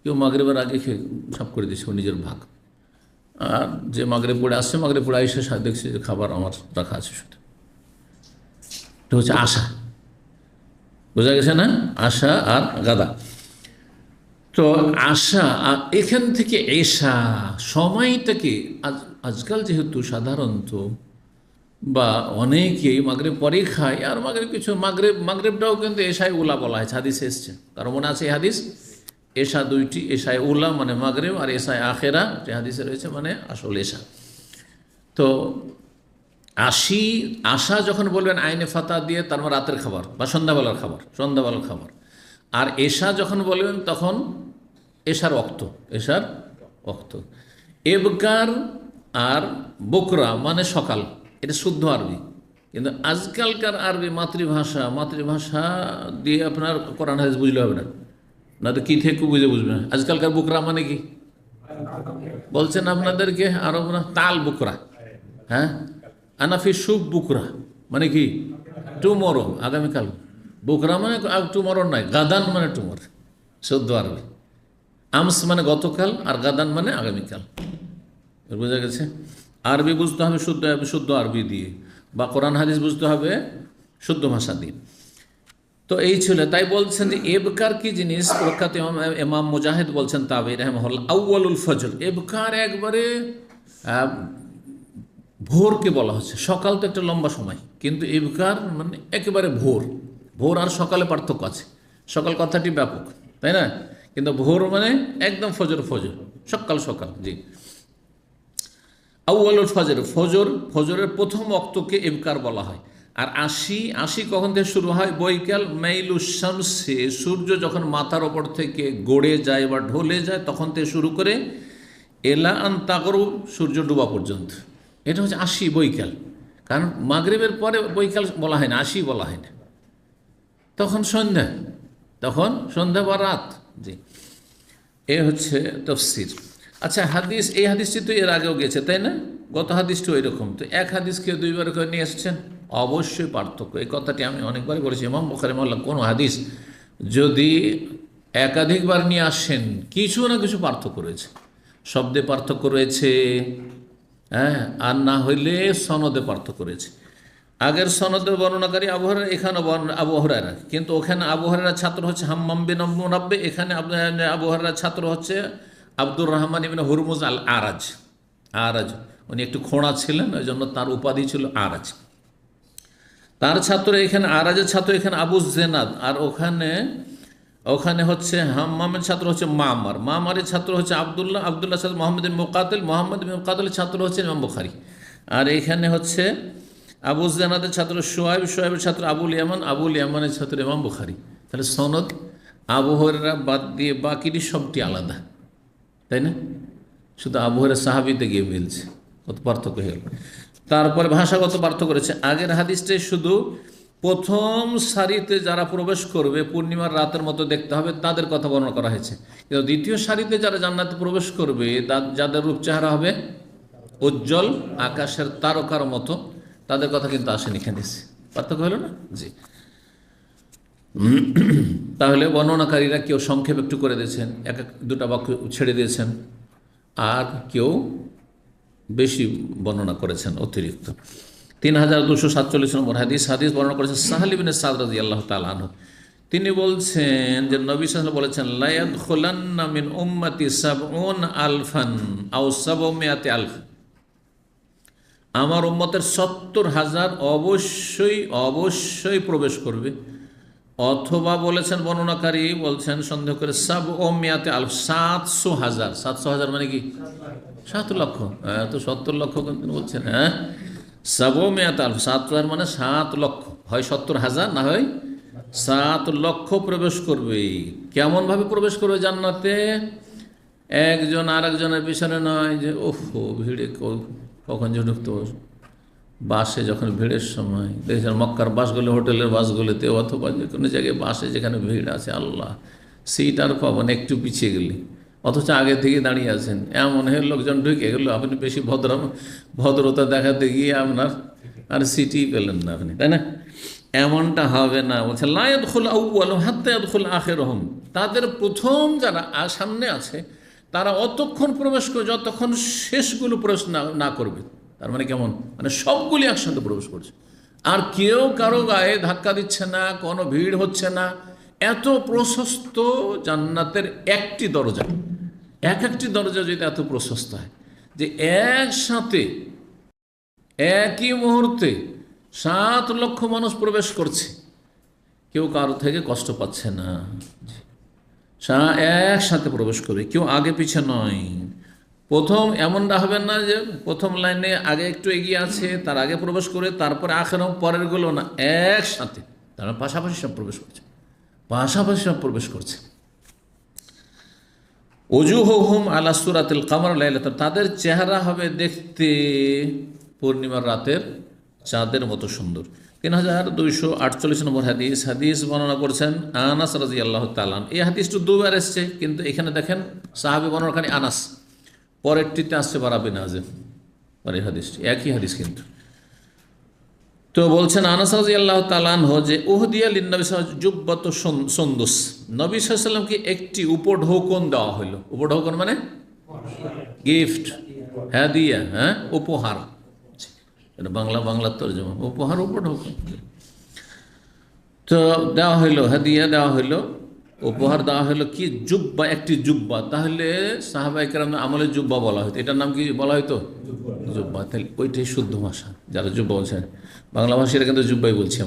কেউ মাগরিবের আগে খেয়ে সাফ করে দিয়েছে নিজের ভাগ। আর যে মাগরিব পড়ে আসছে, মাগরিব পড়ে এসে দেখছে যে খাবার আমার রাখা আছে শুধু। এটা হচ্ছে আশা। বোঝা গেছে না? আশা আর গাদা। তো আশা, আর এখান থেকে এশা সময়টাকে আজকাল যেহেতু সাধারণত বা অনেকেই মাগরিব পরেই খায়, আর মাগরিব কিছু মাগরিবটাও কিন্তু এশায় উলা বলা হয়, হাদিসে এসছে। কারণ মনে আছে এই হাদিস? এশা 2টি, এশায় উলা মানে মাগরিব, আর এশায় আখেরা, যে হাদিসে রয়েছে, মানে আসল এশা। তো আশা যখন বলবেন আইনে ফাতা দিয়ে, তার মানে রাতের খাবার বা সন্ধ্যাবেলার খাবার। আর এশা যখন বলবেন তখন এশার ওক্ত। এবকার আর বকরা মানে সকাল, এটা শুদ্ধ আরবি। কিন্তু আজকালকার আরবি মাতৃভাষা দিয়ে আপনার কোরআন হাদিস বুঝলে হবে না, তো কী থেকে বুঝবেন। আজকালকার বকরা মানে কি বলছেন আপনাদেরকে আরবরা? তাল বুকরা। হ্যাঁ, আনাফি সুব বুকরা মানে কি? টুমরো, আগামীকাল। বুকরা মানে টুমরো নয়, গাদান মানে টুমর, সদ্য আরবি। আমস মানে গতকাল, আর গাদান মানে আগামীকাল। বোঝা গেছে? আরবি বুঝতে হবে শুদ্ধ শুদ্ধ আরবি দিয়ে, বা কোরআন হাদিস বুঝতে হবে শুদ্ধ ভাষা দিয়ে। তো এই ছিল, তাই বলছেন যে এবকার কি জিনিস। প্রখ্যাত ইমাম মুজাহিদ বলছেন তাবি রাহিমাহুল্লাহ, আউয়ালুল ফজর, এবকার একবারে ভোরকে বলা হচ্ছে। সকাল তো একটা লম্বা সময়, কিন্তু এবকার মানে একেবারে ভোর। ভোর আর সকালে পার্থক্য আছে, সকাল কথাটি ব্যাপক, তাই না? কিন্তু ভোর মানে একদম ফজর, ফজর সকাল সকাল। জি, আউয়ালুল ফজর, ফজরের প্রথম ওয়াক্তকে এবকার বলা হয়। আর আশি কখন থেকে শুরু হয়? বৈকাল মাইলুশ শামসে, সূর্য যখন মাথার ওপর থেকে গড়ে যায় বা ঢলে যায় তখন থেকে শুরু করে এলা আন তাগরুব, সূর্য ডুবা পর্যন্ত। এটা হচ্ছে বৈকাল। কারণ মাগরিবের পরে বৈকাল বলা হয় না, বলা হয় না, তখন সন্ধ্যা বা রাত। জি, এ হচ্ছে তফসির। আচ্ছা, হাদিস, এই হাদিসটি তো এর আগেও গেছে, তাই না? গত হাদিসটিও এরকম। তো এক হাদিসকে দুইবার করে নিয়ে এসছেন, অবশ্যই পার্থক্য। এই কথাটি আমি অনেকবারই বলেছি। ইমাম বুখারী রাহিমাহুল্লাহ কোনো হাদিস যদি একাধিকবার নিয়ে আসেন, কিছু না কিছু পার্থক্য রয়েছে। শব্দে পার্থক্য রয়েছে, হ্যাঁ, আর না হইলে সনদে পার্থক্য রয়েছে। আগের সনদের বর্ণনাকারী আবু হুরায়রা, এখানে আবু হুরায়রা, কিন্তু ওখানে আবু হুরায়রার ছাত্র হচ্ছে হাম্মাম বিন মুনাব্বি, এখানে আবু হুরায়রার ছাত্র হচ্ছে আব্দুর রহমান ইবনে হুরমুজ আল আরাজ। উনি একটু খোঁড়া ছিলেন, ওই জন্য তার উপাধি ছিল আরাজ। তার ছাত্র এখানে, আরাজের ছাত্র এখানে আবু জেনাদ, আর ওখানে হচ্ছে হাম্মামের ছাত্র হচ্ছে মামারের ছাত্র হচ্ছে আবদুল্লাহ ছাত্র মোহাম্মদ মুকাতিলের ছাত্র হচ্ছে ইমাম বুখারী। আর এখানে হচ্ছে আবু জেনাদের ছাত্র সোহাইবের ছাত্র আবুল ইয়ামানের ছাত্র ইমাম বুখারী। তাহলে সনদ আবু হুরায়রা বাদ দিয়ে বাকিটি সবটি আলাদা, তাই না? শুধু আবু হুরায়রা সাহাবীতে গিয়ে মিলছে, কত পার্থক্য হয়ে গেল। তারপরে ভাষাগত পার্থক্য রয়েছে। আগের হাদিসটাই শুধু প্রথম সারিতে যারা প্রবেশ করবে পূর্ণিমার রাতের মতো দেখতে হবে, তাদের কথা বর্ণনা করা হয়েছে। কিন্তু দ্বিতীয় সারিতে যারা জান্নাতে প্রবেশ করবে, যাদের রূপ চেহারা হবে উজ্জ্বল আকাশের তারকার মতো, তাদের কথা কিন্তু আসেনি এখানে। পার্থক্য হলো না? জি। তাহলে বর্ণনাকারীরা কেউ সংক্ষেপ একটু করে দিয়েছেন, দুটা বাক্য ছেড়ে দিয়েছেন, আর কেউ বেশি বর্ণনা করেছেন অতিরিক্ত। 3247 নম্বর হাদিস বর্ণনা করেছেন সাহাল ইবনে সাদ রাদিয়াল্লাহু তাআলা আনহু। তিনি বলছেন যে নবী সাল্লাল্লাহু আলাইহি ওয়াসাল্লাম বলেছেন, লা ইয়াদখুলান্না মিন উম্মতি 70,000 আও 700,000, আমার উম্মতের 70,000 অবশ্যই প্রবেশ করবে। অথবা বলেছেন বর্ণনাকারী, বলছেন সন্দেহ করে, 700,000, 700,000 মানে কি? 7 লক্ষ। তো 70 লক্ষ কিন্তু বলছেন, হ্যাঁ, 700,000, 7,000 মানে 7 লক্ষ, হয় 70,000 না হয় 7 লক্ষ প্রবেশ করবে। কেমনভাবে প্রবেশ করবে জান্নাতে? একজন আর একজনের পিছনে নয়, যে ওহো ভিড়ে কখন যে ঢুকতে, বাসে যখন ভিড়ের সময় দেখছেন, মক্কার বাসগুলো, হোটেলের বাসগুলোতে, অথবা যে কোনো জায়গায় বাসে যেখানে ভিড় আছে, আল্লাহ, সিট আর পাবেন একটু পিছিয়ে গেলে, অথচ আগে থেকে দাঁড়িয়ে আছেন, এমন হয়ে লোকজন ঢুকে গেল, আপনি বেশি ভদ্রতা দেখাতে গিয়ে আপনার আর সিটই পেলেন না আপনি, তাই না? এমনটা হবে না। বলছে লা ইয়াদখুল আউয়ালুহুম হাত্তা ইয়াদখুল আখিরুহুম, তাদের প্রথম যারা সামনে আছে তারা অতক্ষণ প্রবেশ করে যতক্ষণ শেষগুলো প্রবেশ না করবে। তার মানে কেমন? মানে সবগুলি একসাথে প্রবেশ করছে, আর কেউ কারো গায়ে ধাক্কা দিচ্ছে না, কোনো ভিড় হচ্ছে না। এত প্রশস্ত জান্নাতের একটি দরজা, একটি দরজা যদি এত প্রশস্ত হয় যে একসাথে একই মুহূর্তে 7 লক্ষ মানুষ প্রবেশ করছে, কেউ কারো থেকে কষ্ট পাচ্ছে না, একসাথে প্রবেশ করবে, কেউ আগে পিছে নয়। প্রথম এমনটা হবে না যে প্রথম লাইনে আগে একটু এগিয়ে আছে, তার আগে প্রবেশ করে তারপরে আখেরও পরের গুলো না, একসাথে তারা পাশাপাশি সব প্রবেশ করছে। ওজুহুহুম আলা সূরাতিল কামার লাইলাতান, তাদের চেহারা হবে দেখতে পূর্ণিমার রাতের চাঁদের মতো সুন্দর। 3248 নম্বর হাদিস বর্ণনা করছেন আনাস রাদিয়াল্লাহু তাআলা। এই হাদিসটা দুবার এসছে, কিন্তু এখানে দেখেন সাহাবী বর্ণনাকারী আনাস, পরেরটিতে আসছে বারা বিন আযিব, পরের হাদিসটি একই হাদিস কিন্তু। তো বলছেন আনাস রাদিয়াল্লাহু তাআলা আনহু যে উহদিয়া লিন-নবী জুব্বাত সুন্দুস, নবী সাল্লাল্লাহু আলাইহি ওয়াসাল্লামকে একটি উপঢৌকন দেওয়া হলো। উপঢৌকন মানে গিফট, হাদিয়া, উপহার। এটা বাংলা তরজমা, উপহার, উপঢৌকন। তো দেওয়া হইলো, হাদিয়া দেওয়া হইলো, উপহার দেওয়া হলো কি? জুব্বা, একটি জুব্বা। তাহলে সাহাবায়ে কেরামের আমলে জুব্বা বলা হতো, এটার নাম কি বলা হতো? জুব্বা। তাহলে ওইটাই শুদ্ধ ভাষা। যারা জুব্বা বলছেন, বাংলা ভাষীরা কিন্তু জুব্বাই বলছি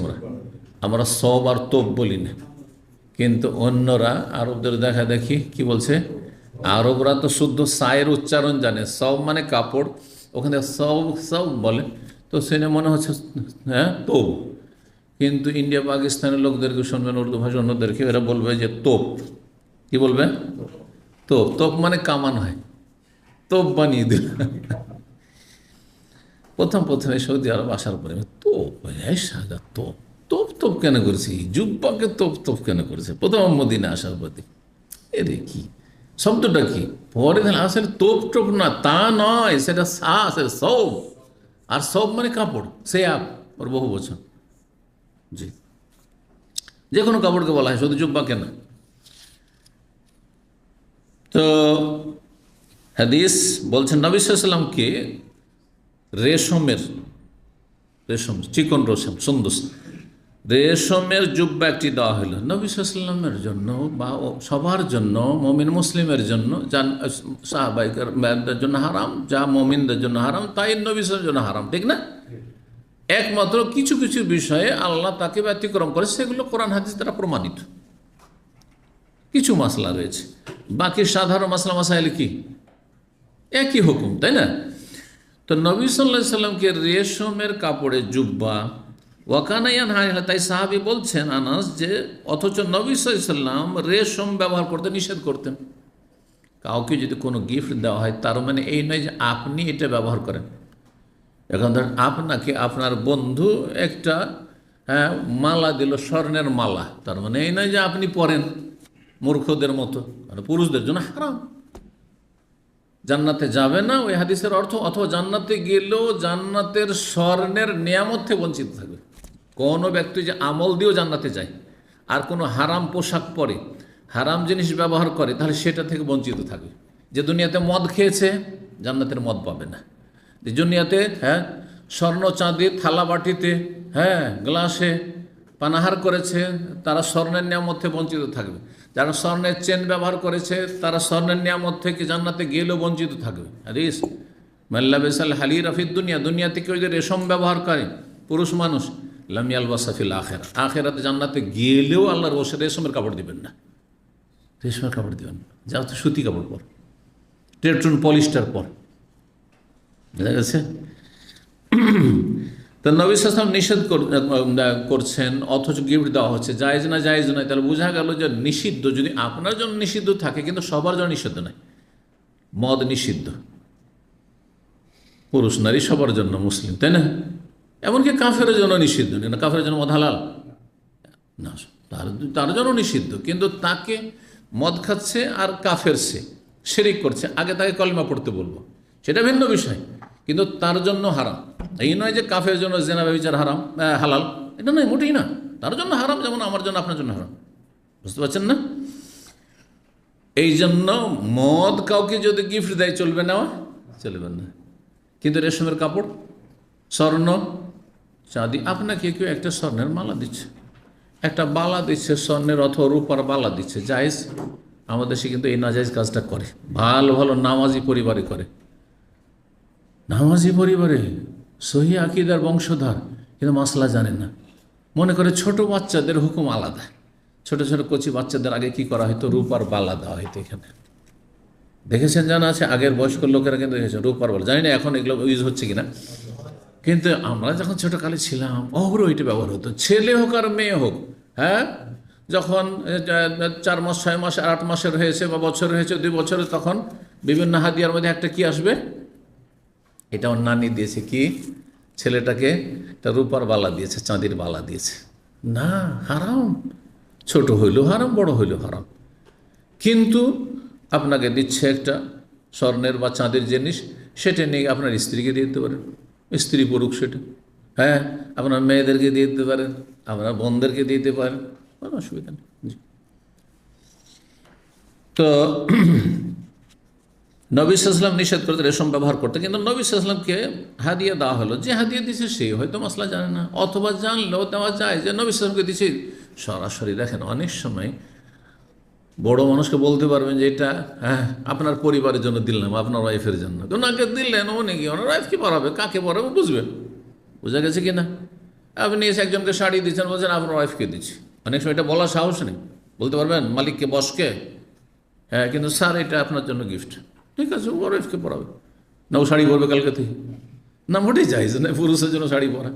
আমরা সব আর তোপ বলি না। কিন্তু অন্যরা আরবদের দেখা দেখি কি বলছে, আরবরা তো শুদ্ধ সায়ের উচ্চারণ জানে, সব মানে কাপড়, ওখানে সব সব বলে, তো সেটা মনে হচ্ছে তোপ। কিন্তু ইন্ডিয়া পাকিস্তানের লোকদেরকে শুনবেন, উর্দু ভাষা অন্যদেরকে, এরা বলবে যে তোপ। কি বলবে? তোপ। তোপ মানে কামান হয়, তোপ বানিয়ে দিল। প্রথমে সৌদি আরব আসার পরে তোপ, সাজা তোপ, তোপ তোপ কেন করেছি, জুব্বাকে তোপ তোপ কেন করেছে? প্রথম মদিনা আসার পরে এরে কি শব্দটা কি? পরে আসলে তোপ টোপ না, তা নয়, সেটা সব। আর সব মানে কাপড়, সে ওর বহু বছর। জি, যে কোনো কাপড়কে বলা হয়, শুধু জুব্বাকে না। তো হাদিস বলছেন নবী সাল্লাল্লাহু আলাইহি ওয়াসাল্লামকে রেশম চিকন রেশম সুন্দর রেশমের জুব্বা একটি দেওয়া হলো নবী সাল্লাল্লাহু আলাইহি ওয়াসাল্লামের জন্য, বা সবার জন্য, মুমিন মুসলিমের জন্য। যা সাহাবাদের জন্য হারাম, যা মুমিনদের জন্য হারাম, তাই নবী সাল্লাল্লাহু আলাইহি ওয়াসাল্লামের জন্য হারাম, ঠিক না? একমাত্র কিছু কিছু বিষয়ে আল্লাহ তাকে ব্যতিক্রম করে, সেগুলো কোরআন হাদিস দ্বারা প্রমাণিত। কিছু মাসলা রয়েছে, বাকি সাধারণ মাসলা মাসাইল কি একই হুকুম, তাই না? তো নবী সাল্লাল্লাহু আলাইহি সাল্লামকে রেশমের কাপড়ে জুব্বা, ওয়াকানায়ান হায়, তাই সাহাবী বলছেন আনাস যে অথচ নবী সাল্লাল্লাহু আলাইহি সাল্লাম রেশম ব্যবহার করতে নিষেধ করতেন। কাউকে যদি কোনো গিফট দেওয়া হয়, তার মানে এই নয় যে আপনি এটা ব্যবহার করেন। এখন ধরেন আপনাকে আপনার বন্ধু একটা মালা দিল, স্বর্ণের মালা, তার মানে এই নয় যে আপনি পরেন মূর্খদের মতো। পুরুষদের জন্য হারাম, জান্নাতে যাবে না, ওই হাদিসের অর্থ। অথবা জান্নাতে গেলেও জান্নাতের স্বর্ণের নিয়ামত থেকে বঞ্চিত থাকবে। কোনো ব্যক্তি যে আমল দিয়েও জান্নাতে যায় আর কোনো হারাম পোশাক পরে, হারাম জিনিস ব্যবহার করে, তাহলে সেটা থেকে বঞ্চিত থাকবে। যে দুনিয়াতে মদ খেয়েছে, জান্নাতের মদ পাবে না। যে দুনিয়াতে স্বর্ণ চাঁদির থালা বাটিতে গ্লাসে পানাহার করেছে, তারা স্বর্ণের নিয়ামত থেকে বঞ্চিত থাকবে। যারা স্বর্ণের চেন ব্যবহার করেছে, তারা স্বর্ণের নিয়ামত থেকে জান্নাতে গেলেও বঞ্চিত থাকবে। হাদিস মাল্লাবিসাল হালি রাফিদ দুনিয়া, দুনিয়াতে কেউ যদি রেশম ব্যবহার করে পুরুষ মানুষ, লামিয়াল ওয়াসাফিল আখেরা, আখেরাতে জান্নাতে গেলেও আল্লাহর বসে রেশমের কাপড় দিবেন না, রেশমের কাপড় দিবেন না, যা তো সুতি কাপড় পর, টেট্রন পলিস্টার পর। বুঝা গেছে? তো নবী সাল্লাল্লাহু আলাইহি ওয়াসাল্লাম নিষেধ করছেন, অথচ গিফট দেওয়া হচ্ছে। জায়েজ না জায়েজ নয়, তাহলে বোঝা গেল যে নিষিদ্ধ যদি আপনার জন্য নিষিদ্ধ থাকে, কিন্তু সবার জন্য নিষিদ্ধ নয়। মদ নিষিদ্ধ, পুরুষ নারী সবার জন্য, মুসলিম, তাই না? এমনকি কাফেরের জন্য নিষিদ্ধ না, কাফেরের জন্য মদ হালাল না, তার জন্য নিষিদ্ধ। কিন্তু তাকে মদ খাচ্ছে আর কাফের, সে শিরিক করছে, আগে তাকে কলমা পড়তে বলবো, সেটা ভিন্ন বিষয়, কিন্তু তার জন্য হারাম। এই নয় যে কাফের জন্য জেনা ব্যভিচার হারাম হালাল, এটা নয়, মোটেই না। তার জন্য হারাম, যেমন আমার জন্য আপনার জন্য হারাম। বুঝতে পারছেন না? এই জন্য মদ কাউকে যদি গিফট দেয় চলবে না, চলবে না। কিন্তু রেশমের কাপড়, স্বর্ণ চাঁদি, আপনাকে কেউ একটা স্বর্ণের মালা দিচ্ছে, একটা বালা দিচ্ছে স্বর্ণের অথবা রূপার বালা দিচ্ছে, জায়েজ। আমাদের দেশে কিন্তু এই নাজায়েজ কাজটা করে, ভালো ভালো নামাজি পরিবারে করে, নামাজি পরিবারে, সহি আকীদার বংশধর, কিন্তু মাসলা জানে না, মনে করে ছোট বাচ্চাদের হুকুম আলাদা। ছোট ছোট কচি বাচ্চাদের আগে কি করা হয়তো, রূপার বালা দেওয়া হয়তো। এখানে দেখেছেন, জানা আছে, আগের বয়স্ক লোকেরা কিন্তু দেখেছেন রূপার বালা, জানি না এখন এগুলো ইউজ হচ্ছে কিনা, কিন্তু আমরা যখন ছোটকালে ছিলাম অহরহ এটা ব্যবহার হতো, ছেলে হোক আর মেয়ে হোক। যখন 4 মাস 6 মাস 8 মাসের হয়েছে বা বছর হয়েছে 2 বছরে, তখন বিভিন্ন হাদিয়ার মধ্যে একটা কি আসবে, এটা ওর নানি দিয়েছে, কি ছেলেটাকে একটা রূপার বালা দিয়েছে, চাঁদির বালা দিয়েছে। না, হারাম, ছোট হইলেও হারাম, বড় হইলেও হারাম। কিন্তু আপনাকে দিচ্ছে একটা স্বর্ণের বা চাঁদের জিনিস, সেটা নিয়ে আপনার স্ত্রীকে দিয়ে দিতে পারেন, স্ত্রী পড়ুক সেটা, হ্যাঁ, আপনার মেয়েদেরকে দিয়ে দিতে পারেন, আপনার বোনদেরকে দিয়ে দিতে পারেন, কোনো অসুবিধা নেই। জি। তো নবী সাল্লাল্লাহু আলাইহি ওয়াসাল্লাম নিষেধ করতে রেশম ব্যবহার করতে, কিন্তু নবী সাল্লাল্লাহু আলাইহি ওয়াসাল্লামকে হাদিয়া দেওয়া হলো। যে হাদিয়া দিছে সে হয়তো মশলা জানে না, অথবা জানলেও দেওয়া যায় যে নবী সাল্লাল্লাহু আলাইহি ওয়াসাল্লামকে দিছে। সরাসরি দেখেন, অনেক সময় বড় মানুষকে বলতে পারবেন যে এটা হ্যাঁ আপনার পরিবারের জন্য দিলাম, আপনার ওয়াইফের জন্য। ওনাকে দিলেন, উনি কি ওনার ওয়াইফকে পড়াবে, কাকে পড়াবে বুঝবেন। বোঝা গেছে কি না? আপনি এসে একজনকে শাড়ি দিচ্ছেন, বলছেন আপনার ওয়াইফকে দিচ্ছি। অনেক সময় এটা বলার সাহস নেই, বলতে পারবেন মালিককে, বসকে, হ্যাঁ কিন্তু স্যার এটা আপনার জন্য গিফট। ঠিক আছে, ওর ওয়াইফকে পড়াবে না, ও শাড়ি পরবে কালকে থেকে না, মোটেই চাইছে না পুরুষের জন্য শাড়ি পরা।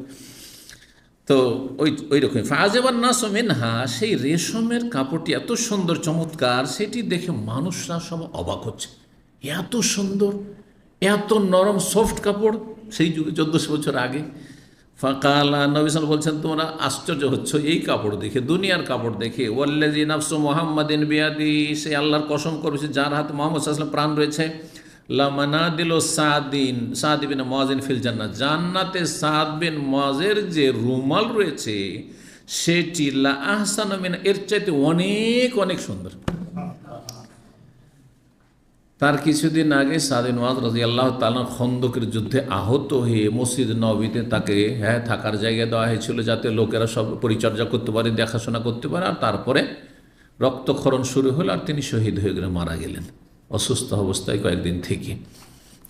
তো ওই রকম ফাজেবার না সোমেনহা, সেই রেশমের কাপড়টি এত সুন্দর চমৎকার, সেটি দেখে মানুষরা সব অবাক হচ্ছে। এত সুন্দর, এত নরম সফট কাপড় সেই যুগে 1400 বছর আগে। ফাকালা নবী সাল্লাল্লাহু বলছেন, তোমরা আশ্চর্য হচ্ছ এই কাপড় দেখে, দুনিয়ার কাপড় দেখে। ওয়াল্লাযী নাফসু মুহাম্মাদিন বিয়াদি, সে আল্লাহর কসম করেছে যার হাতে মুহাম্মদ সাল্লাল্লাহু আলাইহি ওয়াসাল্লাম প্রাণ রয়েছে। লামানাদিলু সাদ বিন মুআযিন ফিল জান্নাহ, জান্নাতে সাদ বিন মুআযের যে রুমাল রয়েছে সেটি লা আহসানু মিন, এর চাইতে অনেক অনেক সুন্দর। তার কিছুদিন আগে সাদ বিন মুআয রাদিয়াল্লাহু তাআলা খন্দকের যুদ্ধে আহত হয়ে মসজিদ নববীতে তাকে থাকার জায়গা দেওয়া হয়েছিল, যাতে লোকেরা সব পরিচর্যা করতে পারে, দেখাশোনা করতে পারে। আর তারপরে রক্তক্ষরণ শুরু হলো, আর তিনি শহীদ হয়ে গেলে মারা গেলেন অসুস্থ অবস্থায় কয়েকদিন থেকে।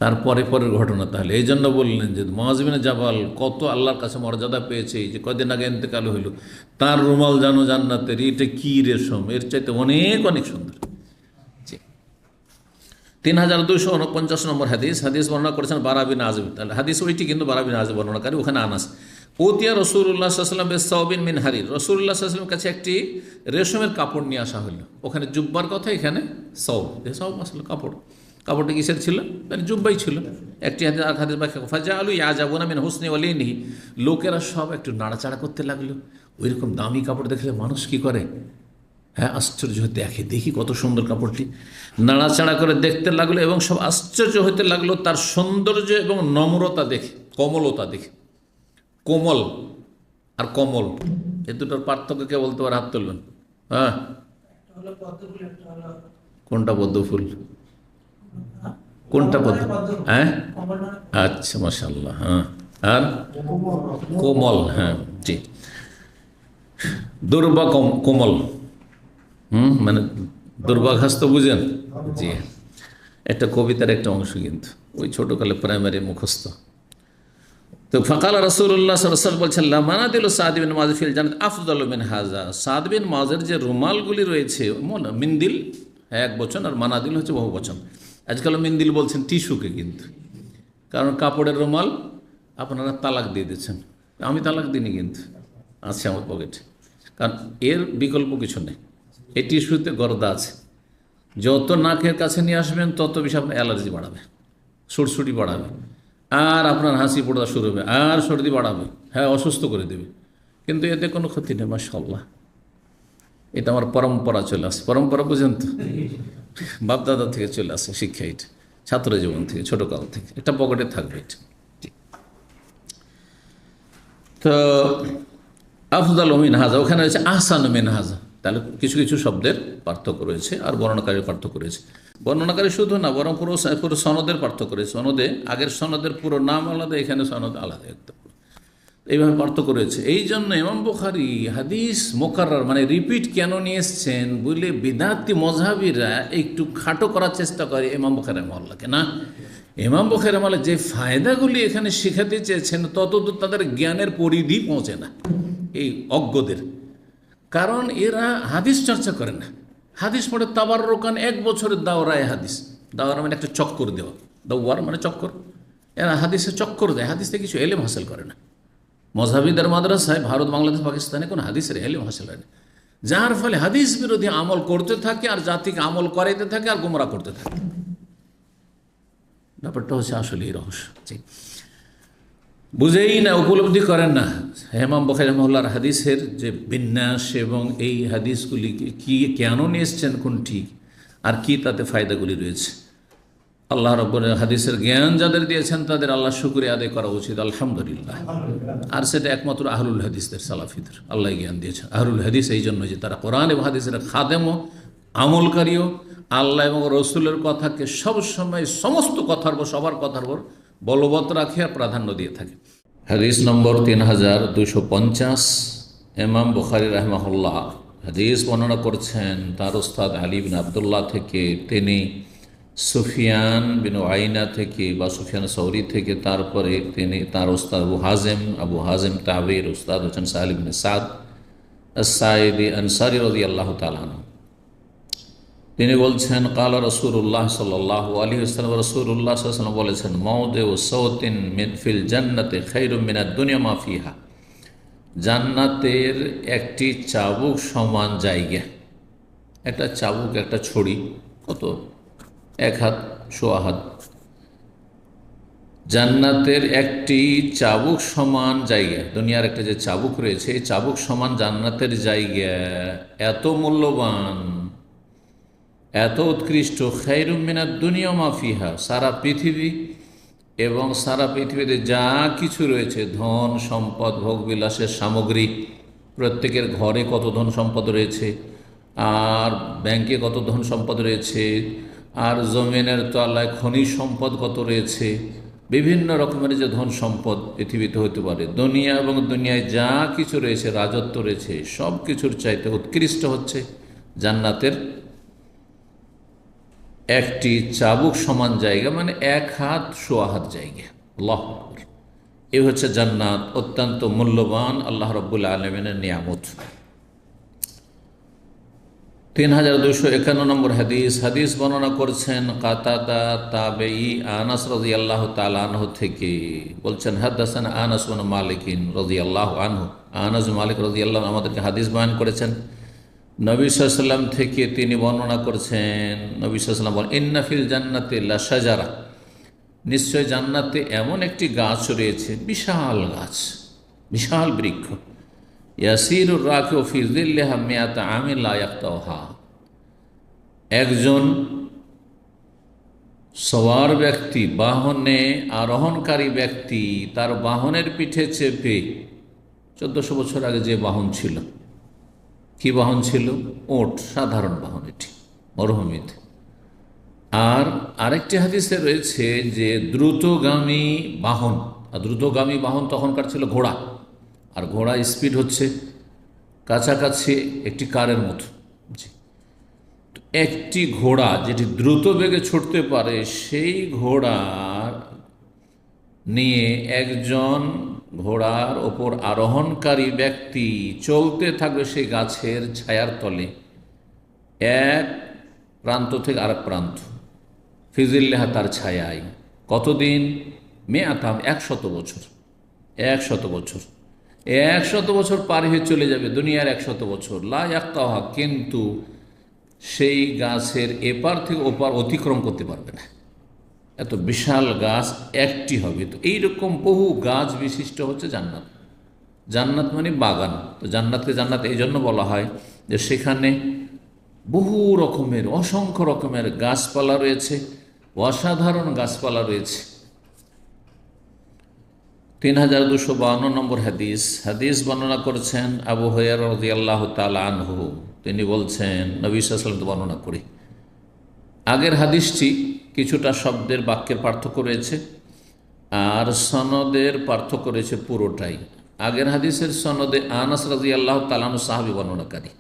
তারপরে পরের ঘটনা। তাহলে এই জন্য বললেন যে মুআয বিন জাবাল কত আল্লাহর কাছে মর্যাদা পেয়েছে, এই যে কয়দিন আগে ইন্তেকাল হইল, তার রুমাল জানো জান্নাতের, এটা কি রেশম, এর চাইতে অনেক অনেক সুন্দর। 3249 নম্বর হাদিস বর্ণনা করেছেন বারা বিন আযিব। তাহলে হাদিস ওইটি কিন্তু বারা বিন আযিব বর্ণনাকারী, ওখানে আনাস। উতিয়া রাসূলুল্লাহ সাল্লাল্লাহু আলাইহি ওয়াসাল্লাম বিসাওবিন মিন হারির, রাসূলুল্লাহ সাল্লাল্লাহু আলাইহি ওয়াসাল্লামের কাছে একটি রেশমের কাপড় নিয়ে আসা হলো। ওখানে জুব্বার কথা, এখানে সওব। সওব আসলে কাপড়, কাপড়টা কিসের ছিল, মানে জুব্বাই ছিল। একটি হাদিস আর হাদিস ব্যাখ্যা, ফাজালু ইয়াজাবুনা মিন হুসনি ওয়ালিনিহি, লোকেরা সব একটু নাড়াচাড়া করতে লাগলো। ওইরকম দামি কাপড় দেখলে মানুষ কি করে, হ্যাঁ আশ্চর্য হতে, দেখি কত সুন্দর কাপড়টি, নাড়াচাড়া করে দেখতে লাগলো এবং সব আশ্চর্য হতে লাগলো তার সৌন্দর্য এবং নম্রতা দেখে, কমলতা দেখে। কোমল আর কমল, এ দুটোর পার্থক্য কে বলতে পারে? হাত তুলবেন। হ্যাঁ, কোনটা পদ্ম ফুল, কোনটা পদ্ম? হ্যাঁ আচ্ছা, মাশাআল্লাহ। হ্যাঁ, আর কোমল, হ্যাঁ জি, দুর্বা কোমল, মানে দুর্বাঘাস তো বুঝেন? জি, একটা কবিতার একটা অংশ, কিন্তু ওই ছোটকালে প্রাইমারি মুখস্থ। তো ফাকালা রাসূলুল্লাহ সাল্লাল্লাহু আলাইহি ওয়াসাল্লাম বলছেন, লামানাদিলু সাদ বিন মুআয ফিল জান্নাত আফদালু মিন হাযা, সাদ বিন মুআযের যে রুমালগুলি রয়েছে, মিন্দিল এক বচন আর মানাদিল হচ্ছে বহু বচন। আজকাল মিন্দিল বলছেন টিস্যুকে, কিন্তু কারণ কাপড়ের রুমাল আপনারা তালাক দিয়ে দিচ্ছেন। আমি তালাক দিইনি, কিন্তু আছে আমার পকেটে, কারণ এর বিকল্প কিছু নেই। এই টিস্যুতে গর্দা আছে, যত নাকের কাছে নিয়ে আসবেন তত বেশি আপনার অ্যালার্জি বাড়াবে, সুরসুটি বাড়াবে, আর আপনার হাসি পড়া শুরু হবে, আর সর্দি বাড়াবে, হ্যাঁ অসুস্থ করে দেবে। কিন্তু এতে কোনো ক্ষতি নেই, মাশাআল্লাহ। এটা আমার পরম্পরা চলে আসে, পরম্পরা বুঝেন তো, বাপদাদা থেকে চলে আসে শিক্ষা, এটা ছাত্র জীবন থেকে, ছোটোকাল থেকে, এটা পকেটে থাকবে এটা। তো আফদাল মিন হাজা, ওখানে রয়েছে আহসান মিন হাজা। তাহলে কিছু কিছু শব্দের পার্থক্য রয়েছে, আর বর্ণনাকারীর পার্থক্য রয়েছে। বর্ণনাকারী শুধু না, বরং পুরো সনদের পার্থক্য রয়েছে। সনদে আগের সনদের পুরো নাম আলাদা, এখানে সনদ আলাদা, একদম এইভাবে পার্থক্য রয়েছে। এই জন্য ইমাম বুখারী হাদিস মোকাররার, মানে রিপিট কেন নিয়ে এসছেন বলে বিদাতি মযহাবীরা একটু খাটো করার চেষ্টা করে ইমাম বুখারী রাহিমাহুল্লাহকে। না, ইমাম বুখারী রাহিমাহুল্লাহ যে ফায়দাগুলি এখানে শেখাতে চেয়েছেন, ততদূর তাদের জ্ঞানের পরিধি পৌঁছে না এই অজ্ঞদের। কারণ এরা হাদিস চর্চা করে না, হাদিস পড়ে তাবাররুকান, 1 বছরের দাওরায় হাদিস। দাওরা মানে একটা চক্কর দেওয়া, দাওয়ার মানে চক্কর। এরা হাদিসে চক্কর দেয়, হাদিস থেকে কিছু এলেম হাসিল করে না। মযহাবীদের মাদ্রাসায় ভারত, বাংলাদেশ, পাকিস্তানে কোনো হাদিসের এলেম হাসিল হয় না, যার ফলে হাদিস বিরোধী আমল করতে থাকে, আর জাতিকে আমল করাইতে থাকে, আর গোমরা করতে থাকে। ব্যাপারটা হচ্ছে আসলে এই রহস্য, বুঝেই না, উপলব্ধি করেন না ইমাম বুখারী রাহিমাহুল্লাহর হাদিসের যে বিন্যাস, এবং এই হাদিসগুলি কি কেন নিয়ে এসছেন, কোনটি, আর কি তাতে ফায়দাগুলি রয়েছে। আল্লাহ রব্বুল হাদিসের জ্ঞান যাদের দিয়েছেন তাদের আল্লাহ শুকরিয়া আদায় করা উচিত, আলহামদুলিল্লাহ। আর সেটা একমাত্র আহলুল হাদিসদের, সালাফিদের আল্লাহ জ্ঞান দিয়েছেন। আহলুল হাদিস এই জন্য যে তারা কোরআন এবং হাদিসের খাদেমও, আমলকারীও, আল্লাহ এবং রসুলের কথাকে সবসময় সমস্ত কথার উপর, সবার কথার উপর বলবৎ রাখে আর প্রাধান্য দিয়ে থাকে। হাদিস নম্বর 3250, ইমাম বুখারী রাহিমাহুল্লাহ হাদিস বর্ণনা করছেন তার উস্তাদ আলী বিন আবদুল্লাহ থেকে, তিনি সুফিয়ান বিন আইনা থেকে বা সুফিয়ান সৌরি থেকে, তারপরে তিনি তার উস্তাদ আবু হাজেম তাবির উস্তাদ হচ্ছেন সাহেল বিন সাদ আস-সাঈদী আনসারী রাদিয়াল্লাহু তাআলা আনহু। তিনি বলছেন কালা রাসূলুল্লাহ সাল্লাল্লাহু আলাইহি ওয়াসাল্লাম, রাসূলুল্লাহ সাল্লাল্লাহু আলাইহি ওয়াসাল্লাম বলেছেন মাউদিউ সাওতিন মিন ফিল জান্নাতি খায়রুম মিনাদ দুনিয়া মা ফিহা। জান্নাতের একটি চাবুক সমান জায়গা, একটা চাবুক, একটা ছড়ি কত, এক হাত, সোয়া হাত, জান্নাতের একটি চাবুক সমান জায়গা, দুনিয়ার একটা যে চাবুক রয়েছে এই চাবুক সমান জান্নাতের জায়গা এত মূল্যবান, এত উৎকৃষ্ট, খায়রুম মিনাদ দুনিয়া মা ফিহা, সারা পৃথিবী এবং সারা পৃথিবীতে যা কিছু রয়েছে, ধন সম্পদ, ভোগবিলাসের সামগ্রী, প্রত্যেকের ঘরে কত ধন সম্পদ রয়েছে, আর ব্যাংকে কত ধন সম্পদ রয়েছে, আর জমিনের তলায় খনিজ সম্পদ কত রয়েছে, বিভিন্ন রকমের যে ধন সম্পদ পৃথিবীতে হতে পারে, দুনিয়া এবং দুনিয়ায় যা কিছু রয়েছে, রাজত্ব রয়েছে, সব কিছুর চাইতে উৎকৃষ্ট হচ্ছে জান্নাতের একটি চাবুক সমান জায়গা, মানে এক হাত সোয়া হাত জায়গা। আল্লাহু আকবার। এ হচ্ছে জান্নাত, অত্যন্ত মূল্যবান আল্লাহ রাব্বুল আলামিনের নিয়ামত। 3251 নম্বর হাদিস বর্ণনা করছেন কাতাদা তাবেঈ আনাস রাদিয়াল্লাহু তাআলা আনহু থেকে, বলছেন হাদাসানা আনাস বিন মালিক রাদিয়াল্লাহু আনহু, আনাস মালিক রাদিয়াল্লাহু আনহু আমাদেরকে হাদিস বয়ান করেছেন নবী সাল্লাল্লাহু আলাইহি ওয়াসাল্লাম থেকে। তিনি বর্ণনা করছেন, নবী সাল্লাল্লাহু আলাইহি ওয়াসাল্লাম বলেন ইন্না ফিল জান্নাতি লা শাজারা, নিশ্চয় জান্নাতে এমন একটি গাছ রয়েছে, বিশাল গাছ, বিশাল বৃক্ষ, ইয়াসিরুর রাকিউ ফি যিল্লিহা মিআতা আমিন লা ইয়াকতাউহা। একজন সওয়ার ব্যক্তি, বাহনে আরোহণকারী ব্যক্তি, তার বাহনের পিঠে চেপে, 1400 বছর আগে যে বাহন ছিল, কি বাহন ছিল? ওট, সাধারণ বাহন এটি মরুভূমিতে। আর আরেকটি হাদিসে রয়েছে যে দ্রুতগামী বাহন, আর দ্রুতগামী বাহন তখনকার ছিল ঘোড়া, আর ঘোড়া স্পিড হচ্ছে কাছাকাছি একটি কারের মতো। একটি ঘোড়া যেটি দ্রুত বেগে ছুটতে পারে, সেই ঘোড়া নিয়ে একজন ঘোড়ার ওপর আরোহণকারী ব্যক্তি চলতে থাকবে সেই গাছের ছায়ার তলে, এক প্রান্ত থেকে আরেক প্রান্ত, ফিজিল্লাহা তার ছায়ায়, কতদিন? মেয়াতাম, 100 বছর, 100 বছর, 100 বছর পার হয়ে চলে যাবে, দুনিয়ার 100 বছর, লা ইয়াক্তাহা, কিন্তু সেই গাছের এপার থেকে ওপার অতিক্রম করতে পারবে না। এত বিশাল গাছ একটি হবে। তো এইরকম বহু গাছ বিশিষ্ট হচ্ছে জান্নাত। জান্নাত মানে বাগান। তো জান্নাতকে জান্নাত এই জন্য বলা হয় যে সেখানে বহু রকমের, অসংখ্য রকমের গাছপালা রয়েছে, অসাধারণ গাছপালা রয়েছে। 3252 নম্বর হাদিস বর্ণনা করেছেন আবু হুরায়রা রাদিয়াল্লাহু তাআলা আনহু। তিনি বলছেন, নবী সাল্লাল্লাহু আলাইহি ওয়াসাল্লাম বর্ণনা করি, আগের হাদিসটি কিছুটা শব্দের, বাক্যের পার্থক্য রয়েছে, আর সনদের পার্থক্য রয়েছে পুরোটাই। আগের হাদিসের সনদে আনাস রাদিয়াল্লাহু তাআলা আনহু সাহাবী বর্ণনাকারী,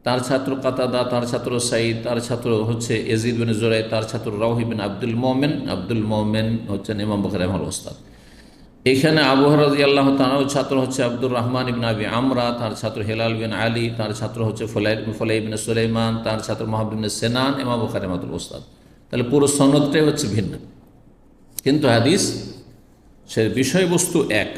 তার ছাত্র কাতাদা, তার ছাত্র সাঈদ, তার ছাত্র হচ্ছে ইয়াজিদ বিন জুরাই, তার ছাত্র রাওহী বিন আব্দুল মোমেন হচ্ছেন ইমাম বুখারী রাহিমাহুল্লাহ উস্তাদ। এখানে আবু হুরায়রা রাদিয়াল্লাহু তাআলা ছাত্র হচ্ছে আব্দুর রহমান ইবনে আবি আমরা, তার ছাত্র হেলাল বিন আলী, তার ছাত্র হচ্ছে ফুলাই ইবনে সুলাইমান, তার ছাত্র মুহাম্মদ ইবনে সিনান, ইমাম বুখারী রাহিমাহুল্লাহ উস্তাদ। তাহলে পুরো সনদটাই হচ্ছে ভিন্ন, কিন্তু হাদিস সে বিষয়বস্তু এক,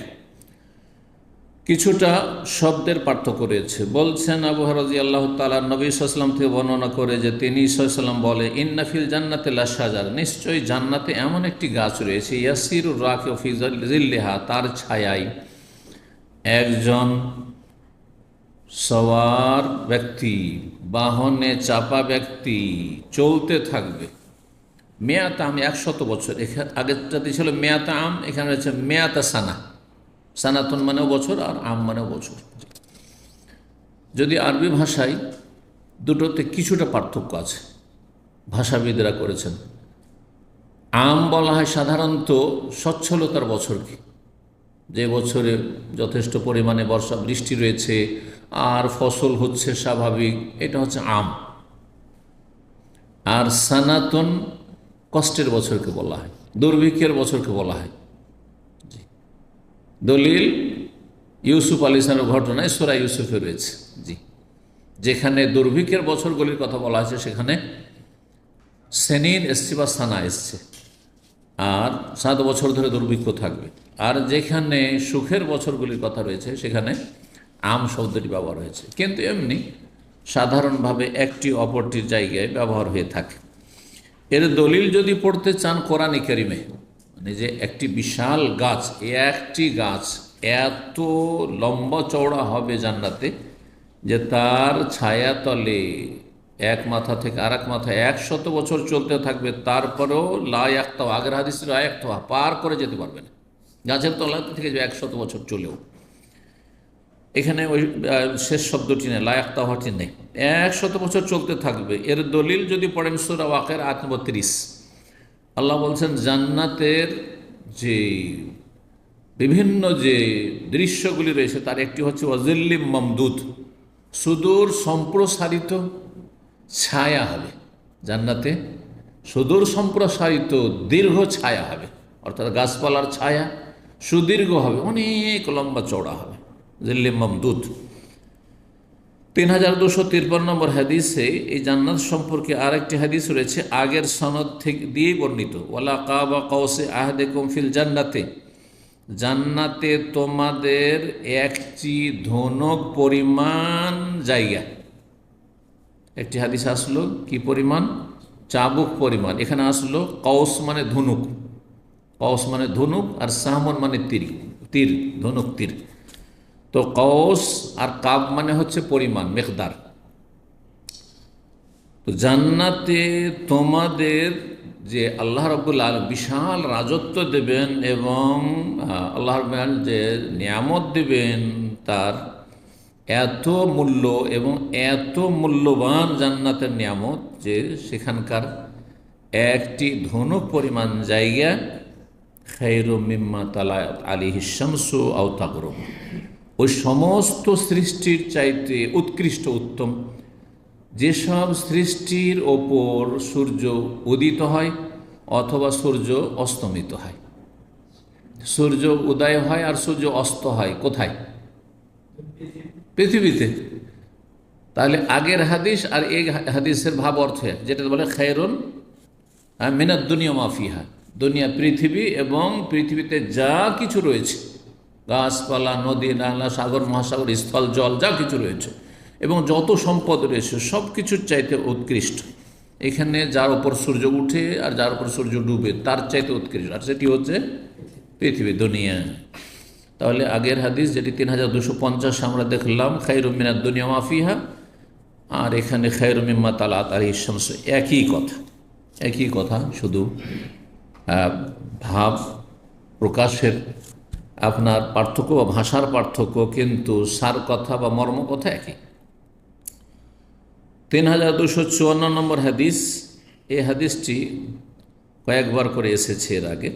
কিছুটা শব্দের পার্থক্য রয়েছে। বলছেন আবু হুরায়রা রাদিয়াল্লাহু তাআলা নবী সাল্লাল্লাহু আলাইহি ওয়াসাল্লাম থেকে বর্ণনা করে যে তিনি সাল্লাল্লাহু আলাইহি ওয়াসাল্লাম বলে ইন্না ফিল জান্নাতি লা শাজার, নিশ্চয়ই জান্নাতে এমন একটি গাছ রয়েছে, ইয়াসিরুর রাকিউ ফি যিল্লিহা, তার ছায়ায় একজন সওয়ার ব্যক্তি, বাহনে চাপা ব্যক্তি চলতে থাকবে, মেয়াত আম 100 বছর, এখানে আগেরটাতে ছিল মেয়াত আম, এখানে রয়েছে মেয়াতা সানা। সানাতন মানেও বছর আর আম মানেও বছর। যদি আরবি ভাষায় দুটোতে কিছুটা পার্থক্য আছে, ভাষাবিদরা করেছেন। আম বলা হয় সাধারণত সচ্ছলতার বছরকে, যে বছরে যথেষ্ট পরিমাণে বর্ষা বৃষ্টি রয়েছে আর ফসল হচ্ছে স্বাভাবিক, এটা হচ্ছে আম। আর সানাতন কষ্টের বছরকে বলা হয়, দুর্ভিক্ষের বছরকে বলা হয়। দলিল ইউসুফ আলাইহিসসালামের ঘটনায় সূরা ইউসুফে রয়েছে। জি, যেখানে দুর্ভিক্ষের বছরগুলির কথা বলা হয়েছে সেখানে সেনিন এসছে বা সানা এসছে, আর 7 বছর ধরে দুর্ভিক্ষ থাকবে। আর যেখানে সুখের বছরগুলির কথা রয়েছে সেখানে আম শব্দটি ব্যবহার হয়েছে, কিন্তু এমনি সাধারণভাবে একটি অপরটির জায়গায় ব্যবহার হয়ে থাকে। এর দলিল যদি পড়তে চান কোরআনে কারিমে, মানে যে একটি বিশাল গাছ, একটি গাছ এত লম্বা চওড়া হবে জান্নাতে যে তার ছায়াতলে এক মাথা থেকে আর এক মাথা 100 বছর চলতে থাকবে, তারপরেও লায়াক্তা, আগের হাদিসে লায়াক্তা পার করে যেতে পারবে না। গাছের তলা থেকে যে 100 বছর চলেও, এখানে ওই শেষ শব্দটি নেই, লায়াক্তা হওয়াটি নেই, 100 বছর চলতে থাকবে। এর দলিল যদি পড়েন সূরা ওয়াকিয়ার 38, আল্লাহ বলছেন জান্নাতের যে বিভিন্ন যে দৃশ্যগুলি রয়েছে তার একটি হচ্ছে ওয়াজিল্লিম মামদুদ, সুদূর সম্প্রসারিত ছায়া হবে জান্নাতে, সুদূর সম্প্রসারিত দীর্ঘ ছায়া হবে, অর্থাৎ গাছপালার ছায়া সুদীর্ঘ হবে, অনেক লম্বা চওড়া হবে, জিল্লিম মামদুদ। 3253 নম্বর হাদিসে এই জান্নাত সম্পর্কে আরেকটি হাদিস রয়েছে, আগের সনদ থেকে দিয়েই বর্ণিত, ওয়ালা কাবা কওসে আহাদিকুম ফিল জান্নাতে, জান্নাতে তোমাদের একটি ধনুক পরিমাণ জায়গা। একটি হাদিস আসলো কি পরিমাণ, চাবুক পরিমাণ। এখানে আসলো কওস মানে ধনুক, কওস মানে ধনুক, আর সাহমন মানে তীর, তীর, ধনুক তীর। তো কওস আর কাব মানে হচ্ছে পরিমাণ, মেকদার। তো জান্নাতে তোমাদের যে আল্লাহ রাব্বুল আলামিন বিশাল রাজত্ব দেবেন এবং আল্লাহ রাব্বুল আলামিন যে নিয়ামত দেবেন, তার এত মূল্য এবং এত মূল্যবান জান্নাতের নিয়ামত যে সেখানকার একটি ধনুক পরিমাণ জায়গা খায়রুম মিম্মা তালাত আলাইহিশ শামসু আও তাগরুব, ওই সমস্ত সৃষ্টির চাইতে উৎকৃষ্ট, উত্তম, যেসব সৃষ্টির ওপর সূর্য উদিত হয় অথবা সূর্য অস্তমিত হয়। সূর্য উদয় হয় আর সূর্য অস্ত হয় কোথায়? পৃথিবীতে। তাহলে আগের হাদিস আর এই হাদিসের ভাব অর্থ, যেটা বলে খায়রুন মিনাদ দুনিয়া মাফিহা, দুনিয়া পৃথিবী এবং পৃথিবীতে যা কিছু রয়েছে, গাছপালা, নদী নালা, সাগর মহাসাগর, স্থল জল, যা কিছু রয়েছে এবং যত সম্পদ রয়েছে সব কিছুর চাইতে উৎকৃষ্ট। এখানে যার উপর সূর্য উঠে আর যার উপর সূর্য ডুবে তার চাইতে উৎকৃষ্ট, আর সেটি হচ্ছে পৃথিবী, দুনিয়া। তাহলে আগের হাদিস যেটি 3250 আমরা দেখলাম খায়রুম মিনাদ দুনিয়া মাফিহা, আর এখানে খায়রুম মিম্মা তালাত আলাইহিশ শামস, একই কথা, একই কথা, শুধু ভাব প্রকাশের আপনার পার্থক্য বা ভাষার পার্থক্য, কিন্তু সার কথা বা মর্ম কথা একই। 3254 নম্বর হাদিস, এই হাদিসটি কয়েকবার করে এসেছে এর আগে।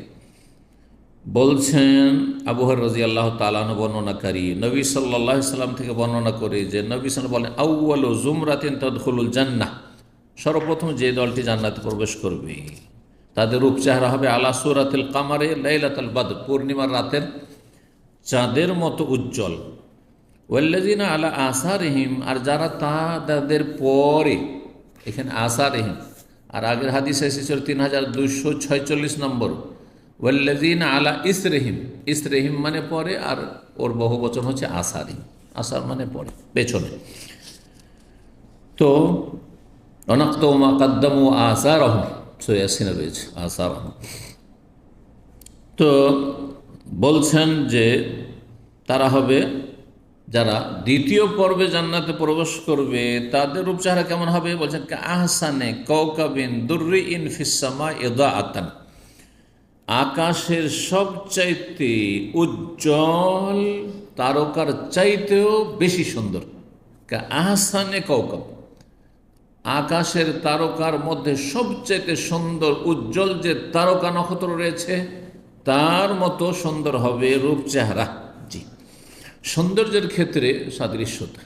বলছেন আবু হুরায়রা রাদিয়াল্লাহু তাআলা আনহু বর্ণনাকারী, নবী সাল্লাল্লাহু আলাইহি সাল্লাম থেকে বর্ণনা করে যে নবী সাল্লাল্লাহু বলেন, আউয়ালু জুমরাতিন তাদখুলুল জান্নাহ, সর্বপ্রথম যে দলটি জান্নাতে প্রবেশ করবে তাদের রূপ চেহারা হবে আলা সূরাতিল কামারে লাইলাতুল বদর, পূর্ণিমার রাতের চাঁদের মতো উজ্জ্বল। ওয়াল্লাযিনা আলা আসারিহিম, আর যারা তাদের পরে, এখানে আসারিহিম, আর আগের হাদিসে এসেছিল 3246 নম্বর, ওয়াল্লাযিনা আলা ইসরিহিম, ইসরিহিম মানে পরে, আর ওর বহু বচন হচ্ছে আসারিহিম, আসার মানে পরে, পেছনে। তো অনাক্ত মা কাদ্দামু আসারহুম, সূরা ইয়াসিনে রয়েছে আসারহুম। তো বলছেন যে তারা হবে যারা দ্বিতীয় পর্বে জান্নাতে প্রবেশ করবে তাদের রূপ চেহারা কেমন হবে বলছেন, আহসানে কওকাবিন দুররিইন ফিস সামা ইদাআতান, আকাশের সবচাইতে উজ্জ্বল তারকার চাইতেও বেশি সুন্দর। আহসানে কওকাব, আকাশের তারকার মধ্যে সবচাইতে সুন্দর উজ্জ্বল যে তারকা নক্ষত্র রয়েছে তার মতো সুন্দর হবে রূপ চেহারা। জি, সৌন্দর্যের ক্ষেত্রে সাদৃশ্যতা,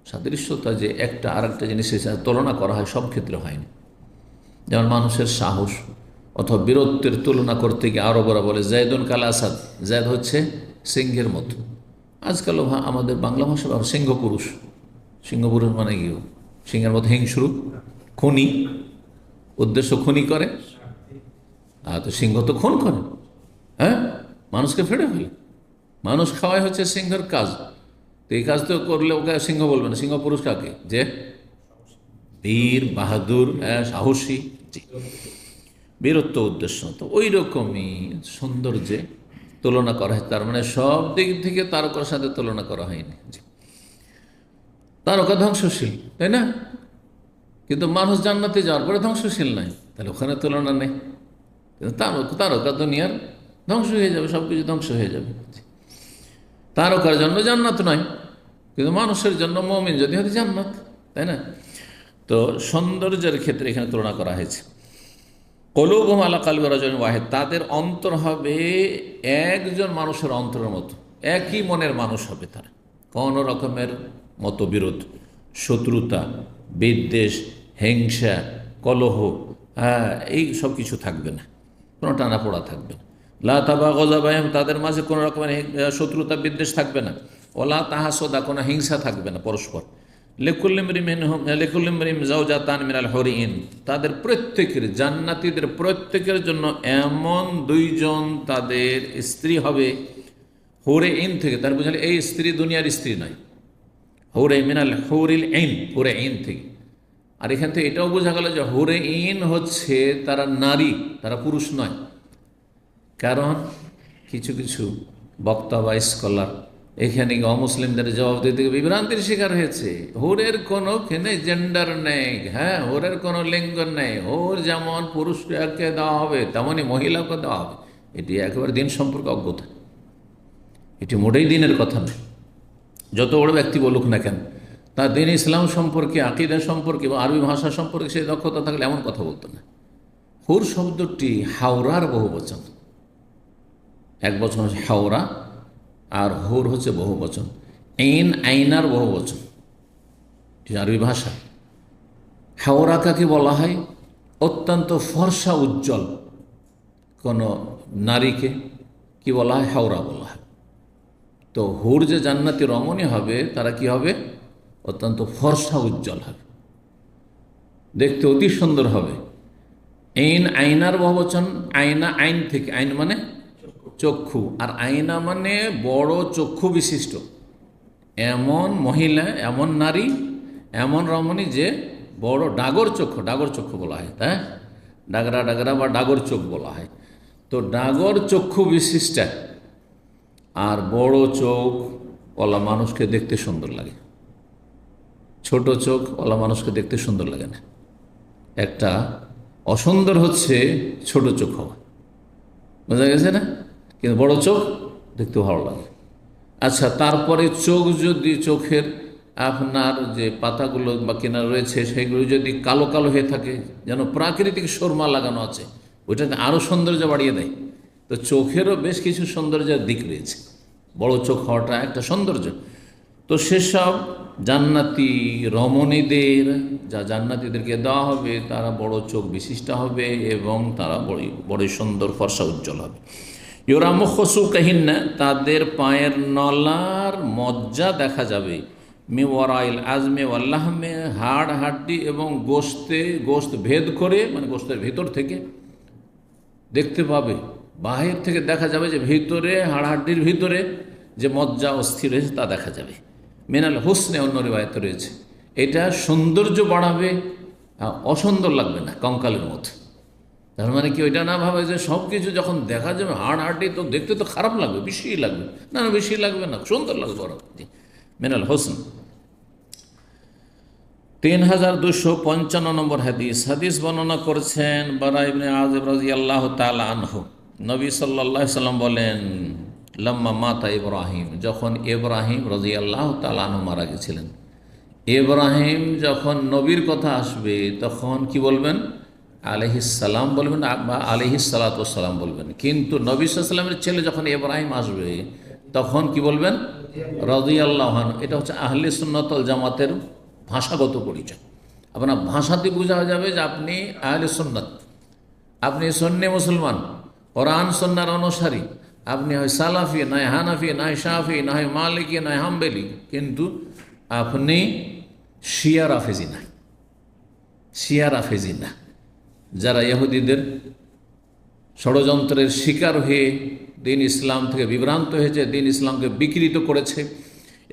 সাদৃশ্যতা যে একটা আর একটা জিনিসের সাথে তুলনা করা হয় সব ক্ষেত্রে হয়নি। যেমন মানুষের সাহস অথবা বীরত্বের তুলনা করতে গিয়ে আরবরা বলে জায়দুন কাল আসাদ, জায়দ হচ্ছে সিংহের মতো। আজকালও আমাদের বাংলা ভাষা সিংহ পুরুষ, সিংহ পুরুষ মানে কি? সিংহের মতো হিংস্র, খুনি, উদ্দেশ্য খুনি করে। তো সিংহ তো খুন করে, হ্যাঁ, মানুষকে ফেড়ে ফেলে, মানুষ খাওয়াই হচ্ছে সিংহের কাজ। তো এই কাজ তো করলে ওকে সিংহ বলবে না। সিংহ পুরুষ কাকে? যে বীর বাহাদুর, সাহসী, বীরত্ব উদ্দেশ্য। তো ওই রকমই সৌন্দর্যে তুলনা করা হয়, তার মানে সব দিক থেকে তারকার সাথে তুলনা করা হয়নি। তারকা ধ্বংসশীল, তাই না? কিন্তু মানুষ জান্নাতে যাওয়ার পরে ধ্বংসশীল নাই, তাহলে ওখানে তুলনা নেই। কিন্তু তারকা দুনিয়ার ধ্বংস হয়ে যাবে, সব কিছু ধ্বংস হয়ে যাবে। তারকার জন্য জান্নাত নয়, কিন্তু মানুষের জন্য মুমিন যদি হয় জান্নাত, তাই না? তো সৌন্দর্যের ক্ষেত্রে এখানে তুলনা করা হয়েছে। কলুবহুম আলা কালবি রাজুলিন ওয়াহিদ, তাদের অন্তর হবে একজন মানুষের অন্তরের মতো, একই মনের মানুষ হবে তারা। কোনো রকমের মতবিরোধ, শত্রুতা, বিদ্বেষ, হিংসা, কলহ, এই সব কিছু থাকবে না, কোনো টানাপোড়া থাকবে না। লা তাবাগাযা বাইনহুম, তাদের মাঝে কোনো রকমের শত্রুতা বিদ্বেষ থাকবে না। ওয়ালা তাহাসুদা, কোনো হিংসা থাকবে না পরস্পর। লিকুল্লি ইমরিইন যাওজাতান মিনাল হুরিইন, তাদের প্রত্যেকের, জান্নাতীদের প্রত্যেকের জন্য এমন দুইজন তাদের স্ত্রী হবে হুরে ইন থেকে। তার বুঝালে এই স্ত্রী দুনিয়ার স্ত্রী নয়, হুরে মিনাল হুরিল ইন, হুরে ইন থেকে। আর এখান থেকে এটাও বোঝা গেল যে হুরে ইন হচ্ছে তারা নারী, তারা পুরুষ নয়। কারণ কিছু কিছু বক্তা বা স্কলার এখানে অমুসলিমদের জবাব দিতে বিভ্রান্তির শিকার হয়েছে। হুরের কোনো জেন্ডার নেই, হ্যাঁ, হুরের কোনো লিঙ্গ নেই। হুর যেমন পুরুষকে দেওয়া হবে তেমনই মহিলাকে দেওয়া হবে। এটি একেবারে দিন সম্পর্কে অজ্ঞতা, এটি মোটেই দিনের কথা নয়। যত বড় ব্যক্তি বলুক না কেন, তার দিন ইসলাম সম্পর্কে, আকিদা সম্পর্কে বা আরবি ভাষা সম্পর্কে সেই দক্ষতা থাকলে এমন কথা বলতো না। হুর শব্দটি হাওরার বহু বচন, এক বচন হচ্ছে হাওরা, আর হুর হচ্ছে বহু বচন। আইন, আইনার বহু বচন, আরবি ভাষা। হাওরা কাকে বলা হয়? অত্যন্ত ফর্সা উজ্জ্বল কোনো নারীকে কি বলা হয়? হাওরা বলা হয়। তো হুর যে জান্নাতি রমণী হবে তারা কি হবে? অত্যন্ত ফর্সা উজ্জ্বল হবে, দেখতে অতি সুন্দর হবে। আইন, আইনার বহুবচন। আয়না, আইন থেকে, আইন মানে চক্ষু, আর আয়না মানে বড় চক্ষু বিশিষ্ট এমন মহিলা, এমন নারী, এমন রমণী যে বড় ডাগর চক্ষু, ডাগর চক্ষু বলা হয়, তাই ডাগরা ডাগরা বা ডাগর চোখ বলা হয়। তো ডাগর চক্ষু বিশিষ্টা আর বড় চোখ ওলা মানুষকে দেখতে সুন্দর লাগে। ছোট চোখ ওলা মানুষকে দেখতে সুন্দর লাগে না। একটা অসুন্দর হচ্ছে ছোট চোখ হওয়া, বোঝা গেছে না? কিন্তু বড় চোখ দেখতে ভালো লাগে। আচ্ছা, তারপরে চোখ যদি, চোখের আপনার যে পাতাগুলো বা কিনারা রয়েছে সেগুলো যদি কালো কালো হয়ে থাকে, যেন প্রাকৃতিক সুরমা লাগানো আছে, ওইটাকে আরও সৌন্দর্য বাড়িয়ে দেয়। তো চোখেরও বেশ কিছু সৌন্দর্যের দিক রয়েছে, বড় চোখ হওয়াটা একটা সৌন্দর্য। তো সেসব জান্নাতি রমণীদের, যা জান্নাতীদেরকে দেওয়া হবে, তারা বড় চোখ বিশিষ্ট হবে এবং তারা বড় সুন্দর ফর্সা উজ্জ্বল হবে। ইউরামু খুসুকাহিন্না, তাদের পায়ের নলার মজ্জা দেখা যাবে। মিওয়ারাইল আজমে ওয়াল্লাহমে, হাড় হাড্ডি এবং গোস্ত ভেদ করে, মানে গোস্তের ভেতর থেকে দেখতে পাবে, বাহির থেকে দেখা যাবে যে ভিতরে, হাড়হাড্ডির ভিতরে যে মজ্জা অস্থির রয়েছে তা দেখা যাবে। মিনাল হুসনে, অন্য রিওয়ায়াতে রয়েছে, এটা সৌন্দর্য বাড়াবে, অসুন্দর লাগবে না, কঙ্কালের মতো। তার মানে কি ওইটা না ভাবে যে সব কিছু যখন দেখা যাবে হাড়হাড়ি তো দেখতে তো খারাপ লাগবে, বেশি লাগবে না, না বেশি লাগবে না, সুন্দর লাগবে বরং। মিনাল হোসেন 3255 নম্বর হাদিস বর্ণনা করেছেন বারা ইবনে আযিব রাদিয়াল্লাহু তাআলা আনহু। নবী সাল্লাল্লাহু আলাইহি সাল্লাম বলেন, লাম্মা মাতা ইব্রাহিম, যখন ইব্রাহিম রাদিয়াল্লাহু তাআলা আনহু মারা গেছিলেন। ইব্রাহিম যখন নবীর কথা আসবে তখন কি বলবেন? আলাইহিস সালাম বলবেন বা আলাইহিস সালাতু ওয়াস সালাম বলবেন। কিন্তু নবী সাল্লাল্লাহু আলাইহি সাল্লামের ছেলে যখন ইব্রাহিম আসবে তখন কি বলবেন? রাদিয়াল্লাহু আনহু। এটা হচ্ছে আহলে সুন্নাত ওয়াল জামাতের ভাষাগত পরিচয়। আপনার ভাষাতে বোঝা যাবে যে আপনি আহলে সুন্নাত, আপনি সুন্নি মুসলমান, কোরআন সুন্নাহর অনুসারী, আপনি হয় সালাফি, নয় হানাফি, নয় শাফি, নয় মালিকি, নয় হাম্বলি, কিন্তু আপনি শিয়া রাফেজি না। শিয়া রাফেজি না, যারা ইহুদিদের ষড়যন্ত্রের শিকার হয়ে দিন ইসলাম থেকে বিভ্রান্ত হয়েছে, দিন ইসলামকে বিকৃত করেছে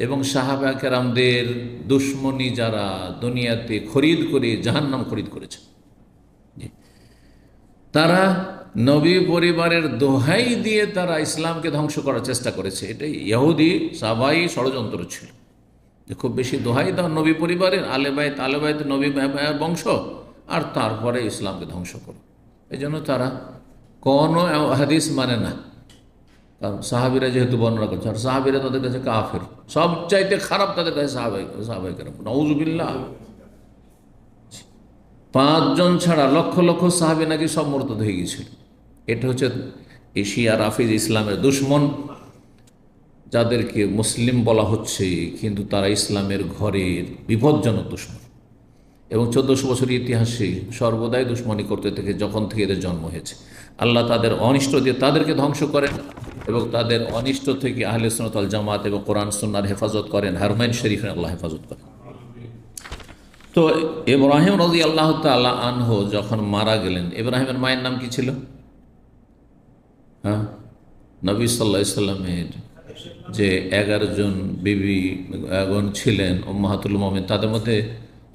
এবং সাহাবা কেরামদের দুশ্মনী যারা দুনিয়াতে খরিদ করে জাহান্নাম খরিদ করেছে, তারা নবী পরিবারের দোহাই দিয়ে তারা ইসলামকে ধ্বংস করার চেষ্টা করেছে। এটাই ইহুদি সাবাই ষড়যন্ত্র ছিল যে খুব বেশি দোহাই দাও নবী পরিবারের, আলেবায়ত নবী বংশ, আর তারপরে ইসলামকে ধ্বংস করো। এই জন্য তারা কোনো হাদিস মানে না, কারণ সাহাবিরা যেহেতু বর্ণনা করছে, আর সাহাবিরা তাদের কাছে কাফের, সবচাইতে খারাপ তাদের কাছে সাহাবাই কেরাম, নাউযুবিল্লাহ। 5 জন ছাড়া লক্ষ লক্ষ সাহাবী নাকি সব মুরতাদ হয়ে গিয়েছিল। এটা হচ্ছে এশিয়া রাফিজ, ইসলামের দুশ্মন, যাদেরকে মুসলিম বলা হচ্ছে কিন্তু তারা ইসলামের ঘরের বিপজ্জনক দুশ্মন, এবং 1400 বছর ইতিহাসে সর্বদাই দুশ্মনী করতে থেকে যখন থেকে এদের জন্ম হয়েছে। আল্লাহ তাদের অনিষ্ট দিয়ে তাদেরকে ধ্বংস করেন এবং তাদের অনিষ্ট থেকে আহলে সুন্নাত ওয়াল জামাত এবং কোরআন সুন্নাহর হেফাজত করেন, হারমাইন শরীফের আল্লাহ হেফাজত করেন। তো ইব্রাহিম রাদিয়াল্লাহু তাআলা আনহু যখন মারা গেলেন, ইব্রাহিমের মায়ের নাম কি ছিল? হ্যাঁ, নবী সাল্লাল্লাহু আলাইহি সাল্লামের যে 11 জন বিবি ছিলেন উম্মাহাতুল মুমিনিন, তাদের মধ্যে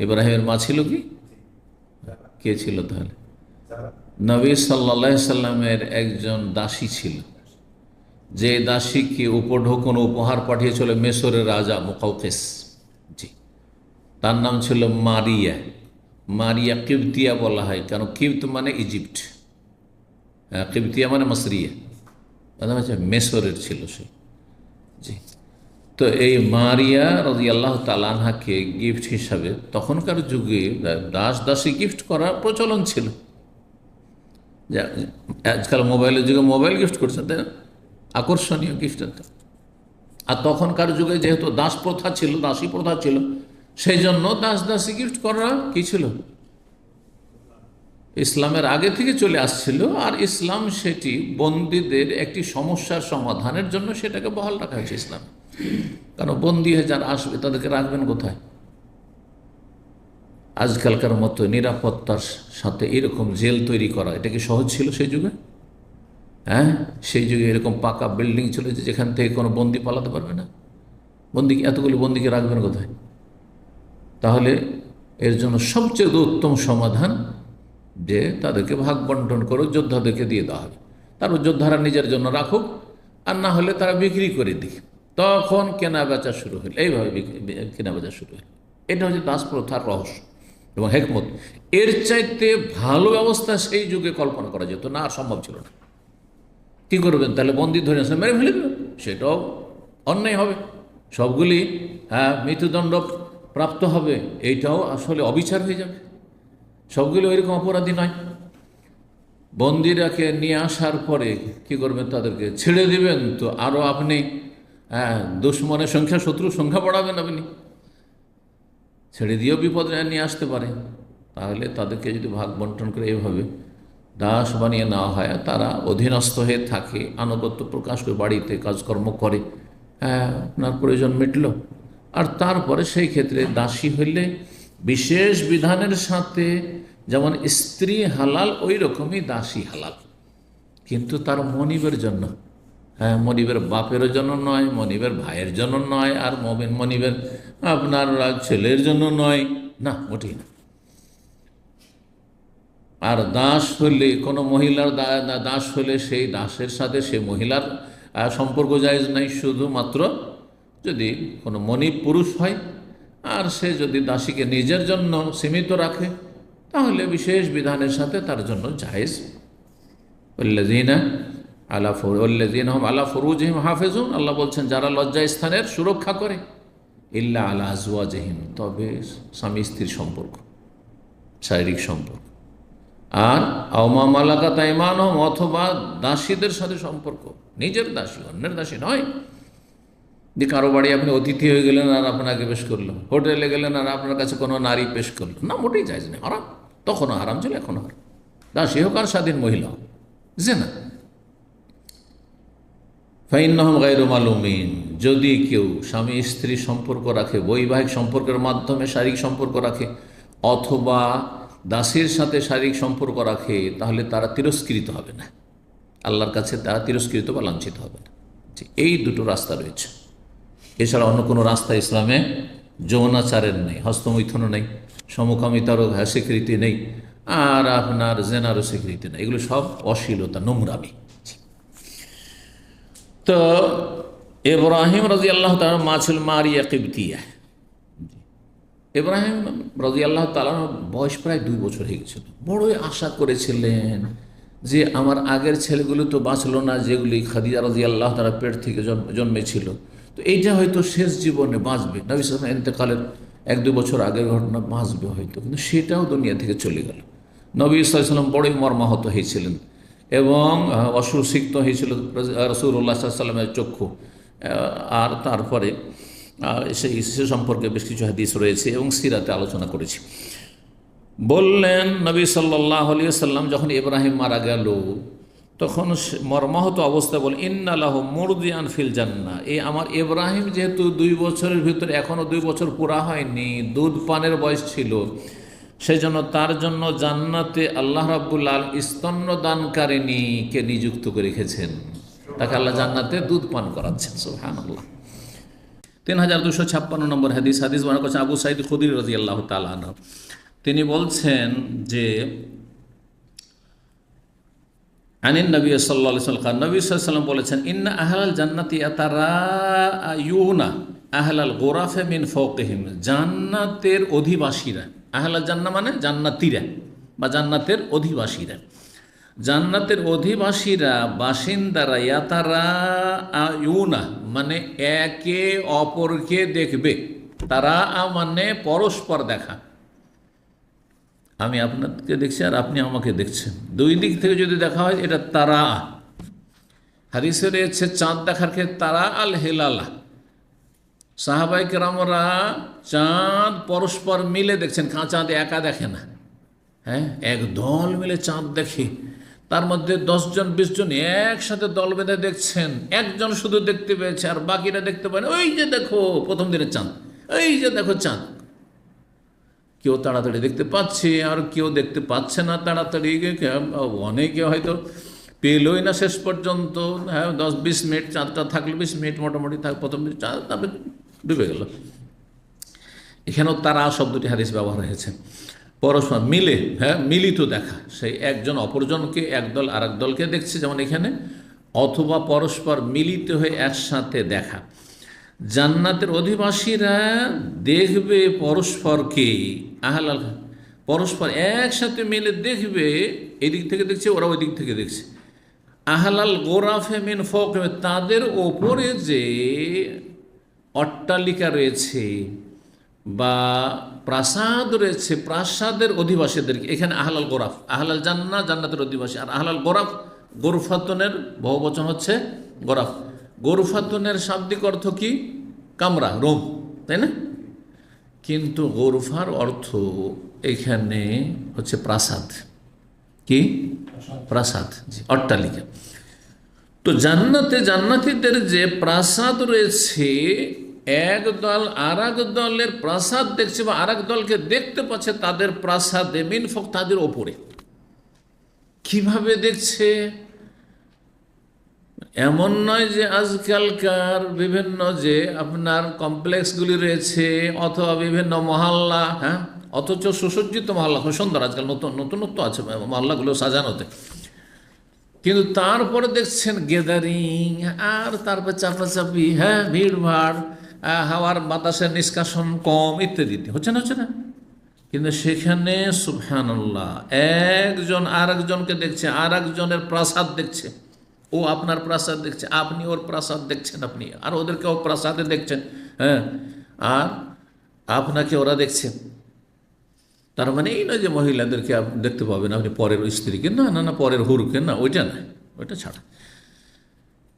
ইব্রাহিমের মা ছিল কি? কে ছিল তাহলে? নবী সাল্লাল্লাহু আলাইহি সাল্লামের একজন দাসী ছিল, যে দাসীকে উপঢৌকন উপহার পাঠিয়েছিল মিশরের রাজা মুকাউকিস। জি, তার নাম ছিল মারিয়া। মারিয়া কিবতিয়া বলা হয়, কারণ কিবত মানে ইজিপ্ট, কিবতিয়া মানে মসরিয়া, হচ্ছে মেসরের ছিল সে। জি, তো এই মারিয়া রাদিয়াল্লাহু তাআলা আনহাকে গিফট হিসাবে তখনকার যুগে দাসী গিফট করার প্রচলন ছিল। আজকাল মোবাইলের যুগে মোবাইল গিফট করছে, তাই না? আকর্ষণীয় গিফট। আর তখনকার যুগে যেহেতু দাস প্রথা ছিল, দাসী প্রথা ছিল, সেই জন্য দাসী গিফট করা কি ছিল? ইসলামের আগে থেকে চলে আসছিল, আর ইসলাম সেটি বন্দীদের একটি সমস্যার সমাধানের জন্য সেটাকে বহাল রাখা হয়েছে ইসলাম। কারণ বন্দী হয়ে যারা আসবে তাদেরকে রাখবেন কোথায়? আজকালকার মতো নিরাপত্তার সাথে এরকম জেল তৈরি করা, এটা কি সহজ ছিল সেই যুগে? হ্যাঁ, সেই যুগে এরকম পাকা বিল্ডিং ছিল যে যেখান থেকে কোনো বন্দি পালাতে পারবে না। এতগুলো বন্দিকে রাখবেন কোথায়? তাহলে এর জন্য সবচেয়ে উত্তম সমাধান যে তাদেরকে ভাগ বন্টন করে যোদ্ধাদেরকে দিয়ে দেওয়া হবে। তারপর যোদ্ধারা নিজের জন্য রাখুক, আর না হলে তারা বিক্রি করে দিক। তখন কেনা বেচা শুরু হল, এইভাবে কেনা বেচা শুরু হল। এটা হচ্ছে দাস প্রথার রহস্য এবং হেকমত। এর চাইতে ভালো ব্যবস্থা সেই যুগে কল্পনা করা যেত না, আর সম্ভব ছিল না। কী করবেন তাহলে? বন্দি ধরে আসে মেরে ফেলে দেবেন, সেটাও অন্যায় হবে। সবগুলি মৃত্যুদণ্ড প্রাপ্ত হবে, এইটাও আসলে অবিচার হয়ে যাবে। সবগুলো ওইরকম অপরাধী নয়। বন্দিরাকে নিয়ে আসার পরে কি করবেন? তাদেরকে ছেড়ে দিবেন, তো আরও আপনি দুশ্মনের সংখ্যা, শত্রুর সংখ্যা বাড়াবেন। আপনি ছেড়ে দিয়েও বিপদ নিয়ে আসতে পারে। তাহলে তাদেরকে যদি ভাগ বন্টন করে এইভাবে দাস বানিয়ে নেওয়া হয়, তারা অধীনস্থ হয়ে থাকে, আনুগত্য প্রকাশ করে বাড়িতে কাজকর্ম করে, আপনার প্রয়োজন মিটল। আর তারপরে সেই ক্ষেত্রে দাসী হইলে বিশেষ বিধানের সাথে যেমন স্ত্রী হালাল, ওই রকমই দাসী হালাল, কিন্তু তার মনিবের জন্য। মনিবের বাপের জন্য নয়, মনিবের ভাইয়ের জন্য নয়, আর মনিবের আপনার ছেলের জন্য নয়, না, মোটেই না। আর দাস হলে, কোনো মহিলার দাস হলে সেই দাসের সাথে সে মহিলার সম্পর্ক জায়েজ নাই, শুধুমাত্র যদি কোনো মনিব পুরুষ হয় আর সে যদি দাসীকে নিজের জন্য সীমিত রাখে তাহলে বিশেষ বিধানের সাথে তার জন্য জায়েজ। আলা ফুরুজিহিম হাফেজুন, আল্লাহ বলছেন যারা লজ্জা স্থানের সুরক্ষা করে, ইল্লা আলা আজওয়াজিহিম, তবে স্বামী স্ত্রীর সম্পর্ক, শারীরিক সম্পর্ক, আর আওমা মালাকাত আইমানুহুম, অথবা দাসীদের সাথে সম্পর্ক, নিজের দাসী, অন্যের দাসী নয়। যে কারো বাড়ি আপনি অতিথি হয়ে গেলেন আর আপনাকে পেশ করলো, হোটেলে গেলেন আর আপনার কাছে কোনো নারী পেশ করলো, না, মোটেই জায়েজ নেই, হারাম। তখনও হারাম ছিল, এখনও হারাম। দাসী হোক আর স্বাধীন মহিলা হোক, জিনা। ফাইন্নাহুম গায়রু মালুমিন, যদি কেউ স্বামী স্ত্রী সম্পর্ক রাখে, বৈবাহিক সম্পর্কের মাধ্যমে শারীরিক সম্পর্ক রাখে, অথবা দাসীর সাথে শারীরিক সম্পর্ক রাখে, তাহলে তারা তিরস্কৃত হবে না, আল্লাহর কাছে তারা তিরস্কৃত বা লাঞ্ছিত হবে না। এই দুটো রাস্তা রয়েছে, এছাড়া অন্য কোনো রাস্তা ইসলামে যৌনাচারের নেই, হস্তমৈথুনও নেই, সমকামিতারও স্বীকৃতি নেই, আর আপনার জেনারও স্বীকৃতি নেই। এগুলো সব অশ্লীলতা, নোংরামি। তো ইব্রাহিম রাদিয়াল্লাহু তাআলা মা ছিল মারিয়া কিবতিয়া। ইব্রাহিম রাদিয়াল্লাহু তাআলা বয়স প্রায় 2 বছর হয়ে গেছিল। বড়ই আশা করেছিলেন যে আমার আগের ছেলেগুলো তো বাঁচলো না, যেগুলি খাদিজা রাদিয়াল্লাহু তাআলা পেট থেকে জন্মেছিল, তো এইটা হয়তো শেষ জীবনে বাঁচবে, নবী সাল্লাল্লাহু আলাইহি ওয়াসাল্লাম ইন্তেকালের 1-2 বছর আগের ঘটনা, বাঁচবে হয়তো, কিন্তু সেটাও দুনিয়া থেকে চলে গেল। নবী সাল্লাল্লাহু আলাইহি ওয়াসাল্লাম বড়ই মর্মাহত হয়েছিলেন এবং অশ্রুসিক্ত হয়েছিল রাসূলুল্লাহ সাল্লাল্লাহু আলাইহি ওয়াসাল্লামের চক্ষু। আর তারপরে সে সম্পর্কে বেশ কিছু হাদিস রয়েছে এবং সিরাতে আলোচনা করেছি। বললেন নবী সাল্লাল্লাহু আলাইহি ওয়াসাল্লাম যখন ইব্রাহিম মারা গেল তখন মর্মাহত অবস্থায় বল, ইন্না লাহু মুরদিয়ান ফিল জান্নাহ, এই আমার ইব্রাহিম যেহেতু 2 বছরের ভিতরে এখনও 2 বছর পুরা হয়নি, দুধ পানের বয়স ছিল, সেই জন্য তার জন্য জান্নাতে আল্লাহ রাব্বুল আলামিন স্তন্যদানকারিণীকে নিযুক্ত করে রেখেছেন, তাকে আল্লাহ জান্নাতে দুধ পান করাচ্ছেন। সুবহানাল্লাহ। 3256 নম্বর হাদিস বর্ণনা করেছেন আবু সাঈদ খুদরি রাদিয়াল্লাহু তাআলা আনহু। তিনি বলছেন যে আনিন নবী সাল্লাল্লাহু আলাইহি ওয়াসাল্লাম, নবী সাল্লাল্লাহু আলাইহি ওয়াসাল্লাম বলেছেন, ইন্না আহলাল জান্নাতি ইয়াতারায়ুনা আহলাল গোরাফে মিন ফাওকিহিম, জান্নাতের অধিবাসীরা, আহলাল জান্নাহ মানে জান্নাতীরা বা জান্নাতের অধিবাসীরা, জান্নাতের অধিবাসীরা, বাসিন্দারা, ইয়াতারায়ুনা মানে একে অপরকে দেখবে, তারা মানে পরস্পর দেখা, আমি আপনাকে দেখছি আর আপনি আমাকে দেখছেন, দুই দিক থেকে যদি দেখা হয় এটা তারা। হাদিসে রয়েছে চাঁদ দেখার ক্ষেত্রে তারা আল হেলালা, সাহাবায়ে কেরামরা চাঁদ পরস্পর মিলে দেখছেন, চাঁদ একা দেখে না, হ্যাঁ, এক দল মিলে চাঁদ দেখে, তার মধ্যে 10 জন 20 জন একসাথে দল বেঁধে দেখছেন, একজন শুধু দেখতে পেয়েছে আর বাকিরা দেখতে পায় না, ওই যে দেখো প্রথম দিনের চাঁদ, এই যে দেখো চাঁদ। কেউ তাড়াতাড়ি দেখতে পাচ্ছে আর কেউ দেখতে পাচ্ছে না তাড়াতাড়ি, অনেকে হয়তো পেলই না শেষ পর্যন্ত, হ্যাঁ 10-20 মিনিট চাঁদটা থাকলে 20 মিনিট মোটামুটি প্রথম দিন চাঁদ, তারপরে ডুবে গেল। এখানেও তারা শব্দটি হাদিস ব্যবহার হয়েছে, পরস্পর মিলে, হ্যাঁ মিলিত দেখা, সেই একজন অপরজনকে, একদল আর এক দলকে দেখছে যেমন এখানে, অথবা পরস্পর মিলিত হয়ে একসাথে দেখা। জান্নাতের অধিবাসীরা দেখবে পরস্পরকে, আহলাল পরস্পর একসাথে মিলে দেখবে, এদিক থেকে দেখছে ওরা ওই দিক থেকে দেখছে। আহলাল গোরাফে মিন ফাওকিহিম, তাদের ওপরে যে অট্টালিকা রয়েছে বা প্রাসাদ রয়েছে, প্রাসাদের অধিবাসীদেরকে, এখানে আহলাল গোরাফ, আহলাল জান্নাহ জান্নাতের অধিবাসী, আর আহলাল গোরাফ গোরফাতনের বহুবচন হচ্ছে গোরাফ। গোরফাতনের শাব্দিক অর্থ কি? কামরা, রুম, তাই না? কিন্তু গোরফার অর্থ এখানে হচ্ছে প্রাসাদ, কি প্রাসাদ, অট্টালিকা। তো জান্নাতে জান্নাতীদের যে প্রাসাদ রয়েছে, এক দল আর এক দলের প্রাসাদ দেখছে বা আর এক দলকে দেখতে পাচ্ছে তাদের প্রাসাদে, মিন ফাওক, তাদের ওপরে। কিভাবে দেখছে? এমন নয় যে আজকালকার বিভিন্ন যে আপনার কমপ্লেক্সগুলি রয়েছে অথবা বিভিন্ন মহল্লা, হ্যাঁ অথচ সুসজ্জিত মহল্লা, খুব সুন্দর, আজকাল নতুনত্ব আছে মহল্লাগুলো সাজানোতে, কিন্তু তারপরে দেখছেন গ্যাদারিং, আর তারপর চাপাচাপি, হ্যাঁ, ভিড়ভাড়, হাওয়ার বাতাসের নিষ্কাশন কম ইত্যাদি হচ্ছে না। কিন্তু সেখানে সুবহানাল্লাহ, একজন আর একজনকে দেখছে, আর একজনের প্রাসাদ দেখছে, ও আপনার প্রাসাদ দেখছে, আপনি ওর প্রাসাদ দেখছেন, আপনি আর ওদেরকে ও প্রাসাদে দেখছেন, হ্যাঁ, আর আপনাকে ওরা দেখছে। তার মানে এই নয় যে মহিলাদেরকে আপনি দেখতে পাবেন আপনি পরের স্ত্রীকে, না, পরের হুরুকে, না, ওইটা নয়, ওইটা ছাড়া।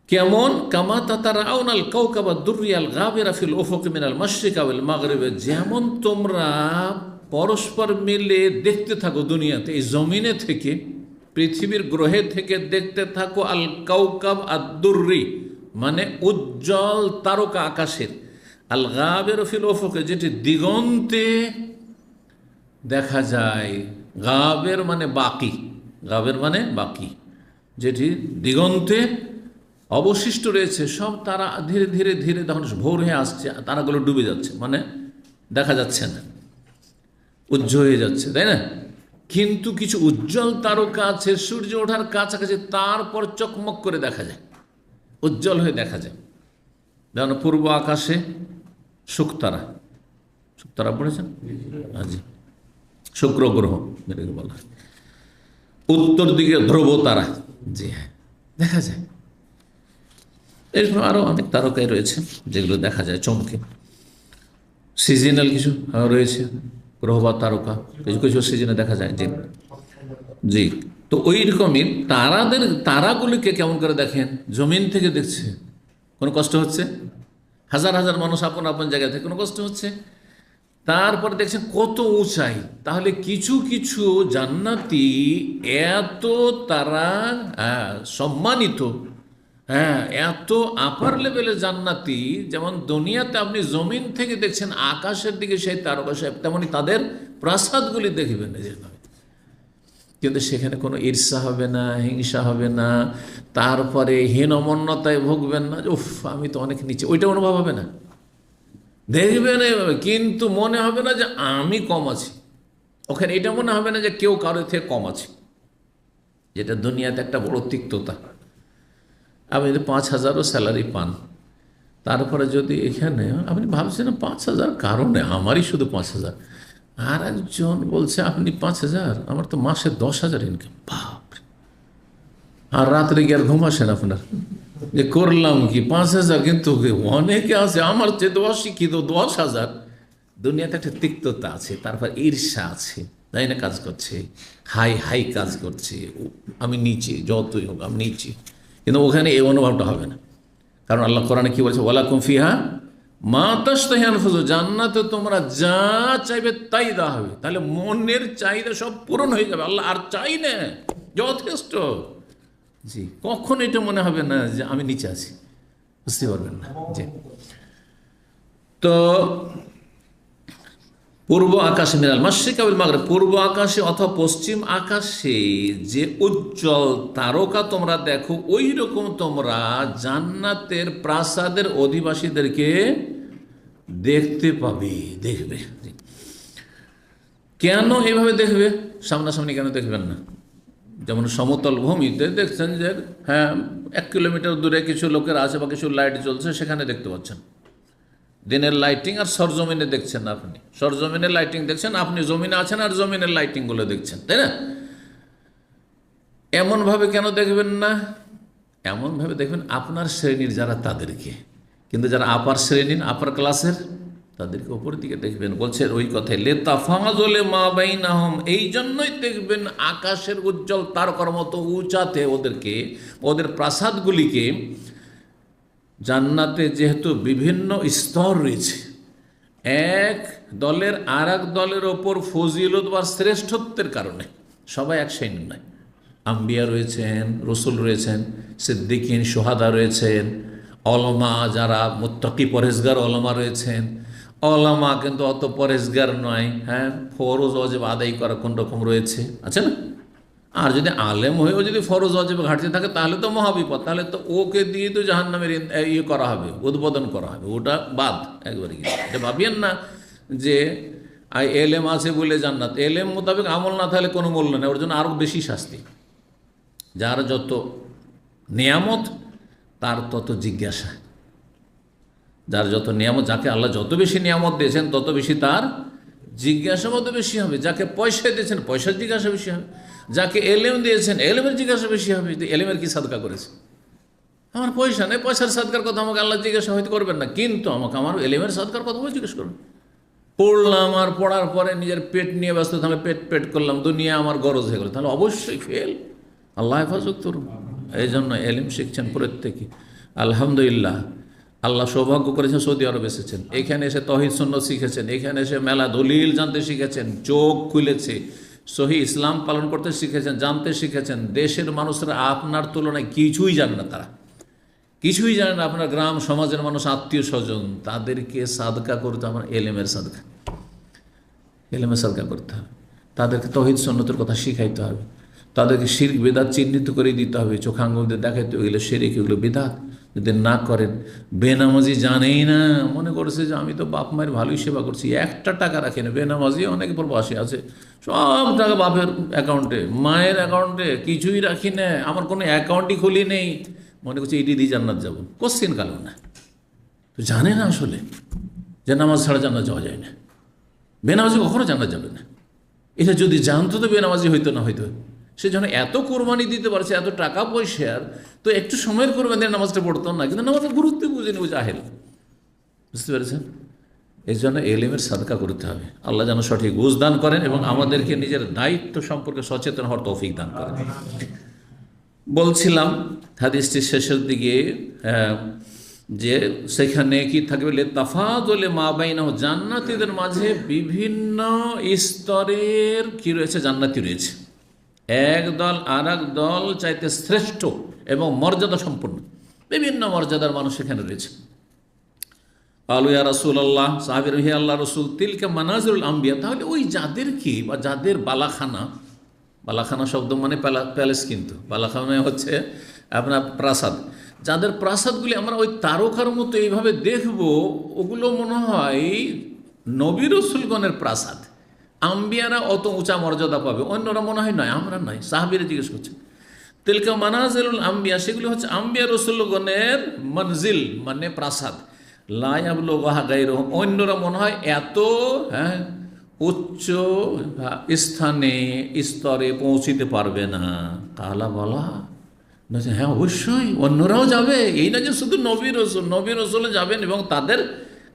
কেমন? কামা তাতারাউনাল কাওকাবা দুররিয়াল গাবিরা ফিল উফুকি মিনাল মাশরিকি ওয়াল মাগরিবি, যেমন তোমরা পরস্পর মিলে দেখতে থাকো দুনিয়াতে, এই জমিনে থেকে, পৃথিবীর গ্রহে থেকে দেখতে থাকো আল কাওকাব আদ-দুররি, মানে উজ্জ্বল তারকা আকাশের, আল গাবিরা ফিল উফুকি, যেটি দিগন্তে দেখা যায়। গাবের মানে বাকি, গাবের মানে বাকি, যেটি দিগন্তে অবশিষ্ট রয়েছে সব তারা ধীরে ধীরে ধীরে তখন ভোর হয়ে আসছে, তারাগুলো ডুবে যাচ্ছে, মানে দেখা যাচ্ছে না, উজ্জ্বল হয়ে যাচ্ছে, তাই না? কিন্তু কিছু উজ্জ্বল তারকা আছে সূর্য ওঠার কাছাকাছি, তারপর চকমক করে দেখা যায়, উজ্জ্বল হয়ে দেখা যায়। যেমন পূর্ব আকাশে শুকতারা, শুকতারা পড়েছেন? জি, শুক্র গ্রহ যেটাকে বলা হয়। উত্তর দিকে ধ্রুব তারা, জি হ্যাঁ, দেখা যায়। এরকম আরও অনেক তারকাই রয়েছে যেগুলো দেখা যায় চমকে। সিজনাল কিছু রয়েছে গ্রহ বা তারকা, কিছু কিছু সিজনে দেখা যায়। জি জি, তো ওই রকমই তারাগুলিকে কেমন করে দেখেন? জমিন থেকে দেখছে, কোনো কষ্ট হচ্ছে? হাজার হাজার মানুষ আপন আপন জায়গা থেকে, কোনো কষ্ট হচ্ছে? তারপর দেখছেন কত উঁচাই। তাহলে কিছু কিছু জান্নাতি এত তারা সম্মানিত, হ্যাঁ, এত আপার লেভেলের জান্নাতি, যেমন দুনিয়াতে আপনি জমিন থেকে দেখছেন আকাশের দিকে সেই তারকা সাহেব, তেমনি তাদের প্রাসাদগুলি দেখবেন যেভাবে। কিন্তু সেখানে কোনো ঈর্ষা হবে না, হিংসা হবে না, তারপরে হীনমন্যতায় ভুগবেন না, উফ আমি তো অনেক নিচে, ওইটা অনুভব হবে না। দেখবেন এইভাবে, কিন্তু মনে হবে না যে আমি কম আছি ওখানে, এটা মনে হবে না যে কেউ কারোর থেকে কম আছে, যেটা দুনিয়াতে একটা বড় তিক্ততা। আপনি যদি 5,000ও স্যালারি পান, তারপরে যদি এখানে আপনি ভাবছেন 5,000 কারণে আমারই শুধু 5,000, আর একজন বলছে আপনি 5,000, আমার তো মাসে 10,000 ইনকাম, বাপরে। আর রাত্রে গিয়ে আর ঘুম আসেন আপনার, যে করলাম কি 5,000, কিন্তু অনেকে আছে আমার চেয়ে 10 শিক্ষিত, 10,000। দুনিয়াতে একটা তিক্ততা আছে, তারপর ঈর্ষা আছে, তাই না? কাজ করছে, হাই হাই কাজ করছে, আমি নিচে, যতই হোক আমি নিচে। কিন্তু ওখানে এই অনুভবটা হবে না, কারণ আল্লাহ কোরআনে কি বলছে? ওয়ালাকুম ফিহা মা তাশতাহি আনফুসুকুম, জান্নাতে তোমরা যা চাইবে তাই দেওয়া হবে। তাহলে মনের চাহিদা সব পূরণ হয়ে যাবে, আল্লাহ আর চাই না, যথেষ্ট। জি, কখন এটা মনে হবে না যে আমি নিচে আছি, বুঝতে পারবেন না। জি, তো পূর্ব আকাশে মিনাল মাশরিকি ওয়াল মাগরিব, পূর্ব আকাশে অথবা পশ্চিম আকাশে যে উজ্জ্বল তারকা তোমরা দেখো, ওই রকম তোমরা জান্নাতের প্রাসাদের অধিবাসীদেরকে দেখতে পাবে, দেখবে। কেন এভাবে দেখবে? সামনাসামনি কেন দেখবেন না? যেমন সমতল ভূমিতে দেখছেন যে হ্যাঁ 1 কিলোমিটার দূরে কিছু লোকের আছে বা কিছু লাইট জ্বলছে, সেখানে দেখতে পাচ্ছেন দিনের লাইটিং। আর সরজমিনে দেখছেন, আপনি সরজমিনের লাইটিং দেখছেন, আপনি জমিনে আছেন আর জমিনের লাইটিংগুলো দেখছেন, তাই না? এমনভাবে কেন দেখবেন না? এমনভাবে দেখবেন আপনার শ্রেণীর যারা তাদেরকে, কিন্তু যারা আপার শ্রেণীর, আপার ক্লাসের, তাদেরকে উপরের দিকে দেখবেন। বলছে ওই কথায় লেতাফাজলে মা বাইনাহুম, এই জন্যই দেখবেন আকাশের উজ্জ্বল তারকার মতো উঁচাতে ওদেরকে, ওদের প্রাসাদগুলিকে। জান্নাতে যেহেতু বিভিন্ন স্তর রয়েছে, এক দলের আর এক দলের ওপর ফজিলত বা শ্রেষ্ঠত্বের কারণে সবাই এক শ্রেণীর নয়। আম্বিয়া রয়েছেন, রসুল রয়েছেন, সিদ্দিকিন, সোহাদা রয়েছেন, ওলামা যারা মুত্তাকি পরহেজগার ওলামা রয়েছেন। ওলামা কিন্তু অত পরহেজগার নয়, হ্যাঁ, ফরজ ওয়াজিব আদায় করা কোন রকম রয়েছে, আছে না? আর যদি আলেম হয়েও যদি ফরজ ওয়াজিব ঘাটতি থাকে তাহলে তো মহাবিপদ, তাহলে তো ওকে দিয়ে তো জাহান্নামের ইয়ে করা হবে, উদ্বোধন করা হবে, ওটা বাদ একবারে। এটা ভাবিয়েন না যে আর এলেম আছে বলে জান্নাত, এলেম মোতাবেক আমল না থাকলে কোনো মূল্য নেই, ওর জন্য আরও বেশি শাস্তি। যার যত নিয়ামত তার তত জিজ্ঞাসা, যার যত নিয়ামত, যাকে আল্লাহ যত বেশি নিয়ামত দিয়েছেন তত বেশি তার জিজ্ঞাসাবাদও বেশি হবে। যাকে পয়সা দিয়েছেন পয়সার জিজ্ঞাসা বেশি হবে, যাকে এলেম দিয়েছেন এলেমের জিজ্ঞাসা বেশি হবে। এলেমের কি সাদকা করেছে? আমার পয়সা নেই, পয়সার সাদকার কথা আমাকে আল্লাহ জিজ্ঞাসা হয়তো করবেন না, কিন্তু আমাকে আমার এলেমের সাদকার কথা বলে জিজ্ঞেস করবেন। পড়লাম আর পড়ার পরে নিজের পেট নিয়ে ব্যস্ত, তাহলে পেট করলাম, দুনিয়া আমার গরজ হয়ে গেল, তাহলে অবশ্যই ফেল। আল্লাহ হেফাজত করুন। এই জন্য এলিম শিখছেন প্রত্যেকে। আলহামদুলিল্লাহ, আল্লাহ সৌভাগ্য করেছেন, সৌদি আরব এসেছেন, এখানে এসে তহিদ সুন্নত শিখেছেন, এখানে এসে মেলা দলিল জানতে শিখেছেন, চোখ খুলেছে, সহি ইসলাম পালন করতে শিখেছেন, জানতে শিখেছেন। দেশের মানুষরা আপনার তুলনায় কিছুই জানে না, তারা কিছুই জানে না। আপনার গ্রাম সমাজের মানুষ, আত্মীয় স্বজন, তাদেরকে সাদকা করতে আমার এলেমের সাদকা, এলেমের সাদকা করতে হবে। তাদেরকে তহিদ সুন্নতের কথা শিখাইতে হবে, তাদেরকে শিরক বিদাত চিহ্নিত করে দিতে হবে, চোখে আঙুল দিয়ে দেখাইতে, ওইগুলো শিরক, এগুলো বিদাত। যদি না করেন, বেনামাজি জানেই না, মনে করছে যে আমি তো বাপ মায়ের ভালোই সেবা করছি, একটা টাকা রাখি না। বেনামাজি অনেক প্রবাসী আছে, সব টাকা বাপের অ্যাকাউন্টে, মায়ের অ্যাকাউন্টে, কিছুই রাখি না, আমার কোনো অ্যাকাউন্টই খুলি নেই, মনে করছে এটি দিয়ে জান্নাত যাবো। কোশ্চিন কালো না, তো জানে না আসলে যে নামাজ ছাড়া জান্নাত যাওয়া যায় না, বেনামাজি কখনো জান্নাত যাবে না। এটা যদি জানতো তো বেনামাজি হইতো না, হয়তো সে জন্য এত কোরবানি দিতে পারছে, এত টাকা পয়সার, তো একটু সময়ের কোরবানি দিয়ে নামাজটা পড়তো না, কিন্তু নামাজের গুরুত্ব বুঝেনি, ও জাহেল। বুঝতে পেরেছেন? এই জন্য এলিমের সাদকা করতে হবে। আল্লাহ যেন সঠিক বুঝ দান করেন এবং আমাদেরকে নিজের দায়িত্ব সম্পর্কে সচেতন হওয়ার তৌফিক দান করেন। বলছিলাম হাদিসটির শেষের দিকে যে সেখানে কি থাকবে, তাফাদুলে মা বাইনাহু, জান্নাতীদের মাঝে বিভিন্ন স্তরের কি রয়েছে, জান্নাতি রয়েছে। এক দল আর এক দল চাইতে শ্রেষ্ঠ এবং মর্যাদা সম্পন্ন, বিভিন্ন মর্যাদার মানুষ এখানে রয়েছে। আলু ইয়া রাসূলুল্লাহ, সাহাবীরা, হে আল্লাহ রসুল, তিলকা মানাজিরুল আম্বিয়া, তাহলে ওই যাদের কি বা যাদের বালাখানা, বালাখানা শব্দ মানে প্যালেস, কিন্তু বালাখানা হচ্ছে আপনার প্রাসাদ, যাদের প্রাসাদগুলি আমরা ওই তারকার মতো এইভাবে দেখব, ওগুলো মনে হয় নবী রসুলগণের প্রাসাদ। আম্বিয়ারা অত উঁচা মর্যাদা পাবে, অন্যরা মনে হয় নয়, আমরা নয়। সাহাবীরা জিজ্ঞেস করছে, তিলকা মানাজিলুল আম্বিয়া, সেগুলি হচ্ছে আম্বিয়া রসুলগণের মনজিল মানে প্রাসাদ। লা ইয়াবলুগুহা গায়রুহুম, অন্যরা মনে হয় এত উচ্চ স্থানে স্তরে পৌঁছিতে পারবে না। কালা বলা, হ্যাঁ অবশ্যই অন্যরাও যাবে, এই না যে শুধু নবী রসুল যাবেন এবং তাদের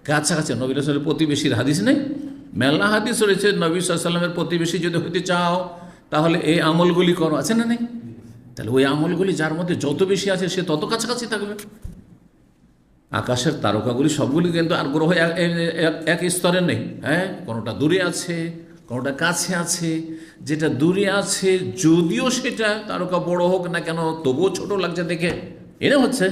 কাছাকাছি। নবী রসুলের প্রতিবেশীর হাদিস নেই, মেলা হাদিস রয়েছে, নবী সাল্লাল্লাহু আলাইহি ওয়াসাল্লামের প্রতিবেশী যদি হতে চাও তাহলে এই আমলগুলি করো, আছে না নেই? তাহলে ওই আমলগুলি যার মধ্যে যত বেশি আছে সে তত কাছাকাছি থাকবে। আকাশের তারকাগুলি সবগুলি কিন্তু আর গ্রহ এক স্তরে নেই, হ্যাঁ, কোনোটা দূরে আছে, কোনোটা কাছে আছে। যেটা দূরে আছে, যদিও সেটা তারকা বড় হোক না কেন, তবুও ছোট লাগছে দেখে, এটা হচ্ছে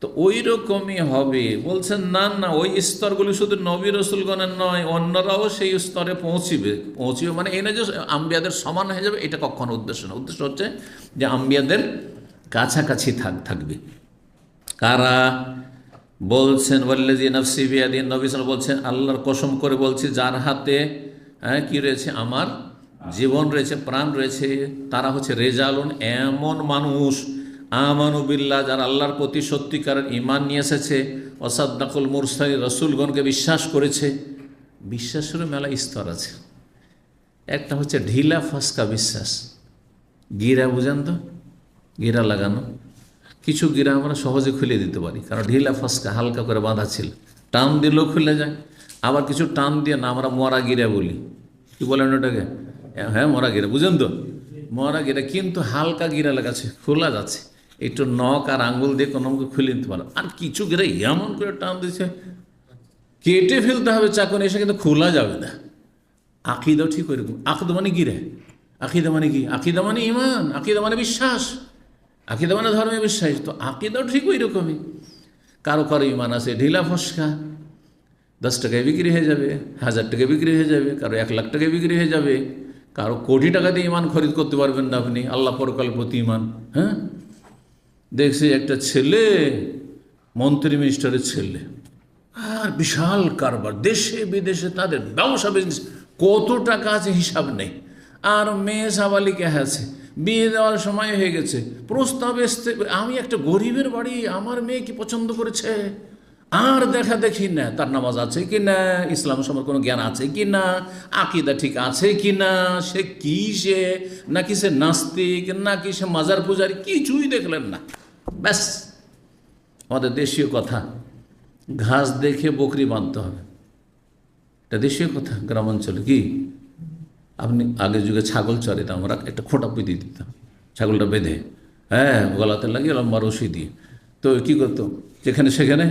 তো ওই রকমই হবে। বলছেন না না, ওই স্তরগুলি শুধু নবী রসুলগণের নয়, অন্যরাও সেই স্তরে পৌঁছিবে মানে এই না যে আম্বিয়াদের সমান হয়ে যাবে, এটা কখনো উদ্দেশ্য না। উদ্দেশ্য হচ্ছে যে আম্বিয়াদের কাছাকাছি থাকবে। কারা? বলছেন ওয়াল্লাযী নাফসি বিয়াদিহি, নবী সাল্লাল্লাহু আলাইহি ওয়াসাল্লাম বলছেন, আল্লাহর কসম করে বলছি, যার হাতে কি রয়েছে, আমার জীবন রয়েছে, প্রাণ রয়েছে, তারা হচ্ছে রেজালুন, এমন মানুষ, আমানু বিল্লাহ, যারা আল্লাহর প্রতি সত্যিকারের ঈমান নিয়ে এসেছে, ওয়াসাদ্দাকুল মুরসালিন, রসুলগণকে বিশ্বাস করেছে। বিশ্বাসেরও মেলা স্তর আছে। একটা হচ্ছে ঢিলা ফাসকা বিশ্বাস, গিরা, বুঝেন তো, গিরা লাগানো। কিছু গিরা আমরা সহজে খুলে দিতে পারি, কারণ ঢিলা ফাসকা হালকা করে বাঁধা ছিল, টান দিলেও খুলে যায়। আবার কিছু টান দিয়ে না আমরা মরা গিরা বলি, কি বলেন ওটাকে? হ্যাঁ, মরা গিরা, বুঝেন তো, মরা গিরা, কিন্তু হালকা গিরা লাগাচ্ছে, খোলা যাচ্ছে। একটু নখ আর আঙ্গুল দিয়ে কোনো খুলে নিতে পারো। আর কিছু গিরা এমন করে টান দিচ্ছে, কেটে ফেলতে হবে চাকুন, এসে কিন্তু খোলা যাবে না। আকিদাও ঠিক ওইরকম। আকদ মানে গিরা, আকিদা মানে কি? আকিদা মানে ইমান, আকিদা মানে বিশ্বাস, আকিদা মানে ধর্মে বিশ্বাস। তো আকিদাও ঠিক ওই রকমই। কারো কারো ইমান আছে ঢিলা ফসকা, 10 টাকায় বিক্রি হয়ে যাবে, 1000 টাকায় বিক্রি হয়ে যাবে, কারো 1 লাখ টাকায় বিক্রি হয়ে যাবে, কারো কোটি টাকা দিয়ে ইমান খরিদ করতে পারবেন না আপনি, আল্লাহ পরকাল প্রতি ইমান। হ্যাঁ, দেখছি একটা ছেলে, মন্ত্রী মিনিস্টারের ছেলে, আর বিশাল কারবার, দেশে বিদেশে তাদের ব্যবসা বিজনেস, কত টাকা আছে হিসাব নেই। আর মেয়ে সাবালিকা আছে, বিয়ে দেওয়ার সময় হয়ে গেছে, প্রস্তাব এসছে, আমি একটা গরিবের বাড়ি, আমার মেয়ে কি পছন্দ করেছে, আর দেখা দেখি না তার নামাজ আছে কি না, ইসলাম সম্পর্কে কোনো জ্ঞান আছে কি না, আকিদা ঠিক আছে কি না, সে কি, সে নাকি সে নাস্তিক, নাকি সে মাজার পূজারি, কিছুই দেখলেন না। ব্যাস, আমাদের দেশীয় কথা, ঘাস দেখে বকরি বাঁধতে হবে, এটা দেশীয় কথা। গ্রামাঞ্চলে কি, আপনি আগের যুগে ছাগল চড়িতাম আমরা, একটা খোঁটা পুঁতে দিতাম ছাগলটা বেঁধে, হ্যাঁ, গলাতে লাগিয়ে লম্বা রশি দিয়ে। তো কি করতো, যেখানে সেখানে,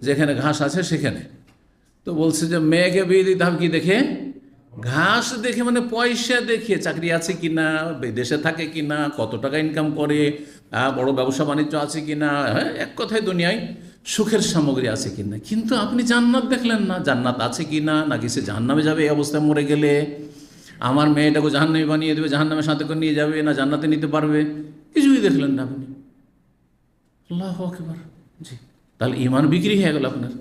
যেখানে ঘাস আছে সেখানে। তো বলছে যে মেয়েকে বিয়ে দিতে হবে কি দেখে, ঘাস দেখে, মানে পয়সা দেখে, চাকরি আছে কি না, বিদেশে থাকে কি না, কত টাকা ইনকাম করে, বড় ব্যবসা বাণিজ্য আছে কি না, হ্যাঁ, এক কথায় দুনিয়ায় সুখের সামগ্রী আছে কি না। কিন্তু আপনি জান্নাত দেখলেন না, জান্নাত আছে কি না, নাকি সে জাহান্নামে যাবে এই অবস্থায় মরে গেলে, আমার মেয়েটাকে জাহান্নামে বানিয়ে দেবে, জাহান্নামের সাথে করে নিয়ে যাবে, না জান্নাতে নিতে পারবে, কিছুই দেখলেন না আপনি। আল্লাহু আকবার। জি, তাহলে ঈমান বিক্রি হয়ে গেল আপনার।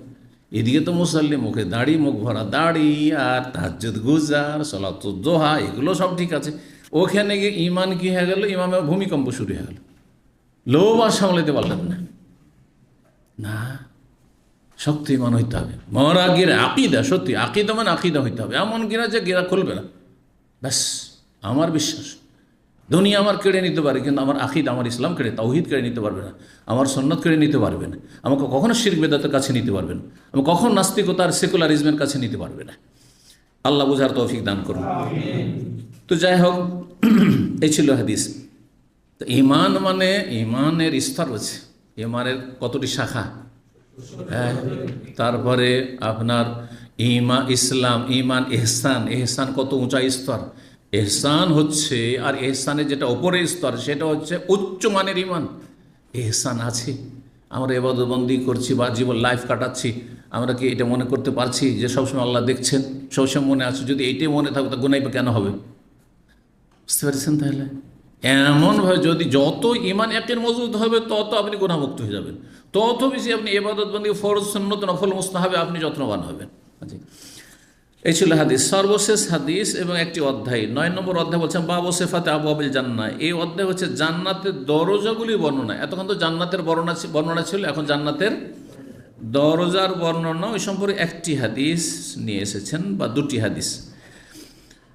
এদিকে তো মুসাল্লি, মুখে দাড়ি, মুখ ভরা দাড়ি, আর তাহাজ্জুদ গুজার, সালাতুদ দোহা, এগুলো সব ঠিক আছে। ওখানে গিয়ে ঈমান কি হয়ে গেল, ইমামের ভূমিকম্প শুরু হয়ে গেল, লোভ আর সামলাতে পারলেন না। না, শক্তি ঈমান হইতে হবে, মরা গিরা আকিদা, সত্যি আকিদা মানে আকিদা হইতে হবে, এমন গিরা যে গিরা খুলবে না। ব্যাস, আমার বিশ্বাস দুনিয়া আমার কেড়ে নিতে পারে, কিন্তু আমার আকিদা, আমার ইসলাম কেড়ে, তাওহীদ কেড়ে নিতে পারবে না, আমার সুন্নাত কেড়ে নিতে পারবে না, আমাকে কখনো শিরক বিদআতের কাছে নিতে পারবে না, আমি কখনো নাস্তিকতার সেকুলারিজমের কাছে নিতে পারবে না। আল্লাহ বুঝার তৌফিক দান করুন। তো যাই হোক, এই ছিল হাদিস। তো ঈমান মানে, ঈমানের স্তর আছে, ঈমানের কতটি শাখা, হ্যাঁ, তারপরে আপনার ইসলাম, ঈমান, ইহসান, ইহসান কত উঁচা স্তর। ইহসান হচ্ছে, আর ইহসানের যেটা ওপরের স্তর সেটা হচ্ছে উচ্চ মানের ঈমান। ইহসান আছে, আমরা ইবাদতবন্দি করছি বা জীবন লাইফ কাটাচ্ছি, আমরা কি এটা মনে করতে পারছি যে সবসময় আল্লাহ দেখছেন, সবসময় মনে আছে? যদি এইটাই মনে থাকবে তা গুনাহ কেন হবে? বুঝতে পারছেন? তাহলে এমনভাবে যদি যত ঈমান ইয়াকিন মজবুত হবে, তত আপনি গুনাহমুক্ত হয়ে যাবেন, তত বেশি আপনি ইবাদতবন্দি, ফরজ, সুন্নত, নফল, মুস্তাহাবে আপনি যত্নবান হবেন। আচ্ছা, এই ছিল হাদিস, সর্বশেষ হাদিস এবং একটি অধ্যায়, 9 নম্বর অধ্যায় বলছেন বাবু সিফাতে আবওয়াবিল জান্নাহ। এই অধ্যায় হচ্ছে জান্নাতের দরজাগুলি বর্ণনা। এতক্ষণ তো জান্নাতের বর্ণনা ছিল, এখন জান্নাতের দরজার বর্ণনা। ওই সম্পর্কে একটি হাদিস নিয়ে এসেছেন, বা দুটি হাদিস,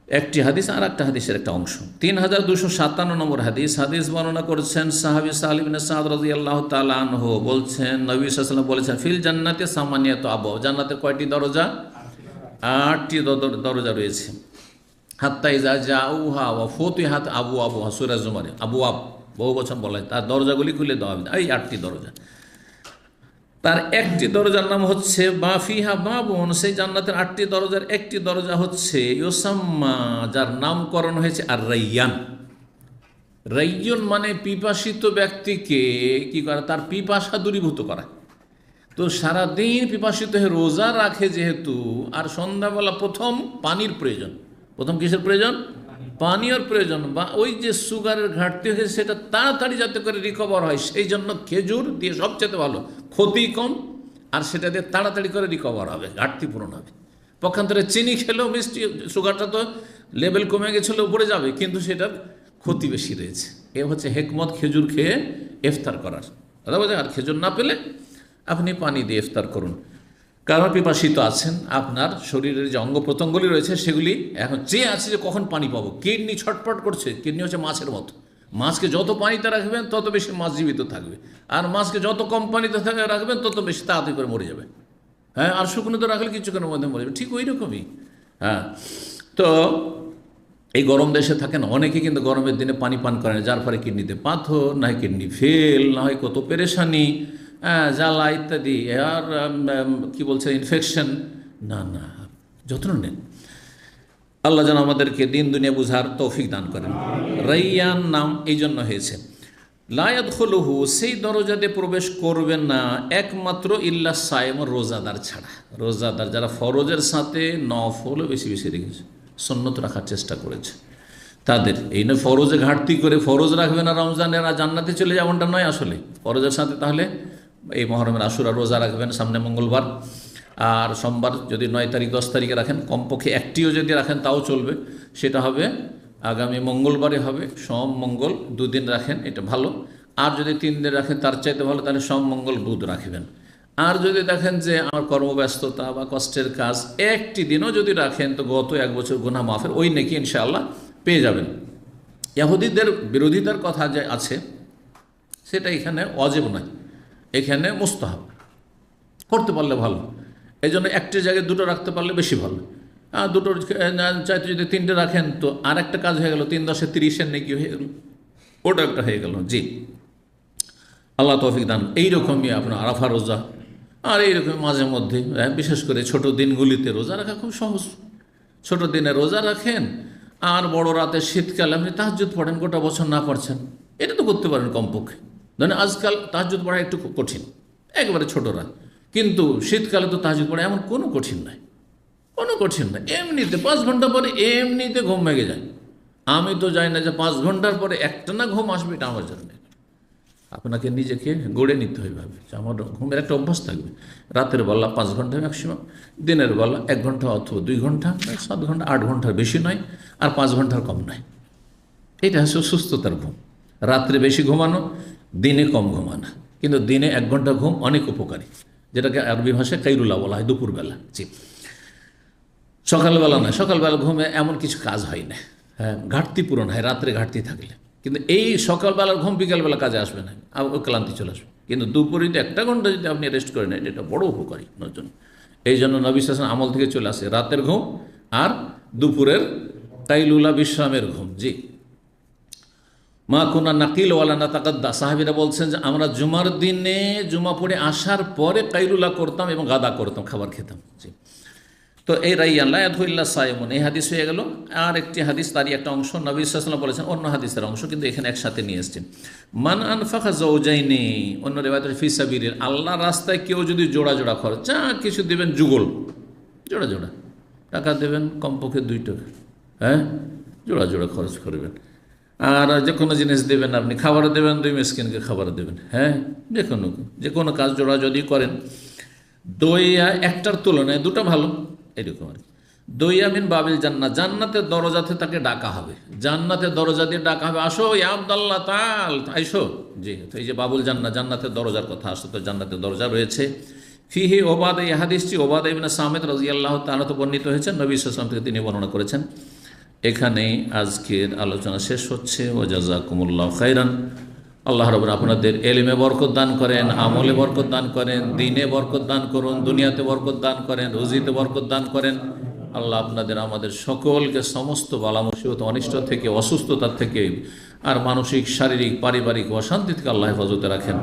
একটি হাদিস আর একটা হাদিসের একটা অংশ। 3257 নম্বর হাদিস। হাদিস বর্ণনা করেছেন সাহাবী সাহল ইবনে সাদ রাদিয়াল্লাহু তাআলা আনহু, বলছেন নবী সাল্লাল্লাহু আলাইহি ওয়াসাল্লাম বলেছেন, ফিল জান্নাতি সামানিয়াতু আবওয়াব, জান্নাতের কয়টি দরজা? 8টি দরজা রয়েছে। হাত্তা ইজা জাউহা ওয়া ফুতিহাত আবওয়াবুহা, সূরা জুমারে আবওয়াব বহু বচন বলা হয়, তার দরজাগুলি খুলে দেওয়া হবে। এই 8টি দরজা, তার একটি দরজার নাম হচ্ছে বাফিহা বাবুন, সেই জান্নাতের 8টি দরজার একটি দরজা হচ্ছে ইউসাম্মা, যার নামকরণ হয়েছে আর রাইয়ান। রাইয়ুন মানে পিপাসিত ব্যক্তিকে কি করে, তার পিপাসা দূরীভূত করা। তো সারাদিন পিপাসিত হয়ে রোজা রাখে যেহেতু, আর সন্ধ্যাবেলা প্রথম পানির প্রয়োজন, প্রথম কিসের প্রয়োজন? পানীয়র প্রয়োজন, বা ওই যে সুগারের ঘাটতি হয়েছে সেটা তাড়াতাড়ি যাতে করে রিকভার হয়, সেই জন্য খেজুর দিয়ে সবচেয়ে ভালো, ক্ষতি কম, আর সেটা দিয়ে তাড়াতাড়ি করে রিকভার হবে, ঘাটতি পূরণ হবে। পক্ষান্তরে চিনি খেলেও মিষ্টি, সুগারটা তো লেভেল কমে গেছিলো, উপরে যাবে, কিন্তু সেটার ক্ষতি বেশি রয়েছে। এ হচ্ছে হেকমত খেজুর খেয়ে ইফতার করার কথা বলছে। আর খেজুর না পেলে আপনি পানি দিয়ে ইফতার করুন। কারণ পিপাসিত আছেন, আপনার শরীরের যে অঙ্গ প্রত্যঙ্গগুলি রয়েছে সেগুলি এখন চেয়ে আছে যে কখন পানি পাবো। কিডনি ছটফট করছে, কিডনি হচ্ছে মাছের মতো, মাছকে যত পানিতে রাখবেন তত বেশি মাছ জীবিত থাকবে, আর মাছকে যত কম পানিতে রাখবেন তত বেশি তাড়াতাড়ি করে মরে যাবে। হ্যাঁ, আর শুকনোতে রাখলে কিছুক্ষণের মধ্যে মরে যাবে, ঠিক ওই রকমই। হ্যাঁ, তো এই গরম দেশে থাকেন অনেকে, কিন্তু গরমের দিনে পানি পান করেন, যার ফলে কিডনিতে পাথর, না হয় কিডনি ফেল, না হয় কত পেরেশানি, জ্বালা ইত্যাদি, আর কি বলছে ইনফেকশন। না না, যত্ন নেন। আল্লাহ যেন আমাদেরকে দিন দুনিয়া বুঝার তৌফিক দান করেন। রাইয়ান নাম এই জন্য হয়েছে। লা ইয়াদখুলুহু, সেই দরজাতে প্রবেশ করবেন না একমাত্র ইল্লা সায়েম, রোজাদার ছাড়া। রোজাদার যারা ফরজের সাথে নফলও বেশি বেশি রেখেছে, সুন্নত রাখার চেষ্টা করেছে, তাদের। এই নয় ফরজে ঘাটতি করে ফরজ রাখবে না রমজানের আর জান্নাতে চলে যাবেনটা নয় আসলে। ফরজের সাথে তাহলে এই মহরমের আশুরা রোজা রাখবেন, সামনে মঙ্গলবার, আর সোমবার যদি 9 তারিখ 10 তারিখে রাখেন, কমপক্ষে একটিও যদি রাখেন তাও চলবে। সেটা হবে আগামী মঙ্গলবারে হবে, সোম মঙ্গল 2 দিন রাখেন, এটা ভালো। আর যদি 3 দিন রাখেন তার চাইতে ভালো, তাহলে সোম মঙ্গল বুধ রাখবেন। আর যদি দেখেন যে আমার কর্মব্যস্ততা বা কষ্টের কাজ, একটি দিনও যদি রাখেন তো গত 1 বছর গুনাহ মাফের ওই নেকি ইনশাআল্লাহ পেয়ে যাবেন। ইহুদিদের বিরোধিতার কথা যে আছে সেটা এখানে ওয়াজিব নয়, এখানে মুস্তাহাব, করতে পারলে ভালো। এই জন্য একটি জায়গায় 2টো রাখতে পারলে বেশি ভালো। আর 2টোর চাইতে যদি 3টে রাখেন তো আর একটা কাজ হয়ে গেল, 3 10 30 নেকি হয়ে গেল, ওটা একটা হয়ে গেল। জি, আল্লাহ তৌফিক দান। এইরকমই আপনার আরাফা রোজা, আর এইরকম মাঝে মধ্যে বিশেষ করে ছোট দিনগুলিতে রোজা রাখা খুব সহজ। ছোট দিনে রোজা রাখেন, আর বড় রাতে শীতকালে আপনি তাহাজ্জুদ পড়েন, গোটা বছর না পড়ছেন, এটা তো করতে পারেন কমপক্ষে। ধরেন আজকাল তাহাজ্জুদ পড়া একটু কঠিন, একেবারে ছোটরা, কিন্তু শীতকালে তো তাহাজ্জুদ পড়া এমন কোনো কঠিন নয়, কোনো কঠিন নয়। এমনিতে 5 ঘন্টা পরে এমনিতে ঘুম ভেঙে যায়। আমি তো জানি না যে 5 ঘন্টার পরে একটানা ঘুম আসবে, এটা আমার জানা নেই। আপনাকে নিজেকে গড়ে নিতে হবে, ভাবে যে আমার ঘুমের একটা অভ্যাস থাকবে। রাতের বেলা 5 ঘন্টা ম্যাক্সিমাম, দিনের বেলা 1 ঘন্টা অথবা 2 ঘন্টা, 7 ঘন্টা 8 ঘন্টার বেশি নয়, আর 5 ঘন্টার কম নয়। এটা হচ্ছে সুস্থতার ঘুম। রাত্রে বেশি ঘুমানো, দিনে কম ঘুমানো, কিন্তু দিনে 1 ঘন্টা ঘুম অনেক উপকারী, যেটাকে আরবি ভাষায় কাইরুল্লাহ বলা হয়, দুপুরবেলা। জি, সকালবেলা নয়। সকালবেলা ঘুমে এমন কিছু কাজ হয় না, হ্যাঁ, ঘাটতি পূরণ হয় রাত্রে ঘাটতি থাকলে। কিন্তু এই সকালবেলার ঘুম বিকালবেলা কাজে আসবে না, ক্লান্তি চলে আসবে। কিন্তু দুপুরে 1 ঘন্টা যদি আপনি রেস্ট করে নেন, এটা বড় উপকারী আপনার জন্য। এই জন্য নবী সাল্লাল্লাহু আলাইহি ওয়াসাল্লাম আমল থেকে চলে আসে রাতের ঘুম আর দুপুরের কাইলুলা বিশ্রামের ঘুম। জি, মা কুনা নাকিল ওয়ালা না তাকাদ্দা, সাহাবীরা বলছেন যে আমরা জুমার দিনে জুমা পড়ে আসার পরে কাইলুলা করতাম এবং গাদা করতাম, খাবার খেতাম। জি, তো এই রাইয়ান লা ইয়াদখুলুল্লাহ সাইমুন, এই হাদিস হয়ে গেল। আর একটি হাদিস, তারই একটা অংশ, নবী সাল্লাল্লাহু আলাইহি ওয়াসাল্লাম বলেছেন, অন্য হাদিসের অংশ কিন্তু এখানে একসাথে নিয়ে এসেছেন। মান আনফাকা যাওজাইনি, অন্য রিওয়ায়াতে ফি সাবিলিল, আল্লাহর রাস্তায় কেউ যদি জোড়া জোড়া খরচ, যা কিছু দেবেন যুগল, জোড়া জোড়া টাকা দেবেন, কমপক্ষে 2 টাকা, হ্যাঁ, জোড়া জোড়া খরচ করবেন। আর যে কোনো জিনিস দেবেন, আপনি খাবার দেবেন, 2 মিসকিনকে খাবার দেবেন, হ্যাঁ, যে কোনো কাজ জোড়া যদি করেন, দইয়া একটার তুলনায় 2টা ভালো, এরকম আর কি। দইয়া মিন বাবিল জান্নাত, জান্নাতের দরজাতে তাকে ডাকা হবে, জান্নাতের দরজা দিয়ে ডাকা হবে, আসো ইয়া আব্দুল্লাহ তাল, আইসো। জি, তো এই যে বাবুল জান্নাত, জান্নাতের দরজার কথা আসছে, তো জান্নাতের দরজা রয়েছে। ফিহি ওবাদা, এই হাদিসটি ওবাদা ইবনে সামিত রাদিয়াল্লাহু তাআলা তো বর্ণিত হয়েছে, নবী সাল্লাল্লাহু আলাইহি ওয়াসাল্লাম থেকে তিনি বর্ণনা করেছেন। এখানেই আজকের আলোচনা শেষ হচ্ছে। ওয়া জাযাকুমুল্লাহু খাইরান। আল্লাহ রাব্বুল আপনাদের এলিমে বরকত দান করেন, আমলে বরকত দান করেন, দিনে বরকত দান করুন, দুনিয়াতে বরকত দান করেন, রুজিতে বরকত দান করেন। আল্লাহ আপনাদের আমাদের সকলকে সমস্ত বালা মুসিবত, অনিষ্ট থেকে, অসুস্থতার থেকে, আর মানসিক শারীরিক পারিবারিক অশান্তি থেকে আল্লাহ হেফাজতে রাখেন।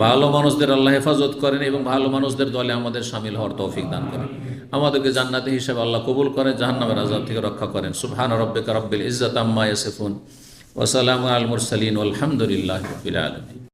ভালো মানুষদের আল্লাহ হেফাজত করেন এবং ভালো মানুষদের দলে আমাদের শামিল হওয়ার তৌফিক দান করেন। আমাদেরকে জান্নাতি হিসেবে আল্লাহ কবুল করেন, জাহান্নামের আযাব থেকে রক্ষা করেন। সুবহান রাব্বিকা রাব্বিল ইজ্জাতি আম্মা ইয়াসিফুন ওয়া সালামুন আলাল মুরসালিন ওয়ালহামদুলিল্লাহি রাব্বিল আলামিন।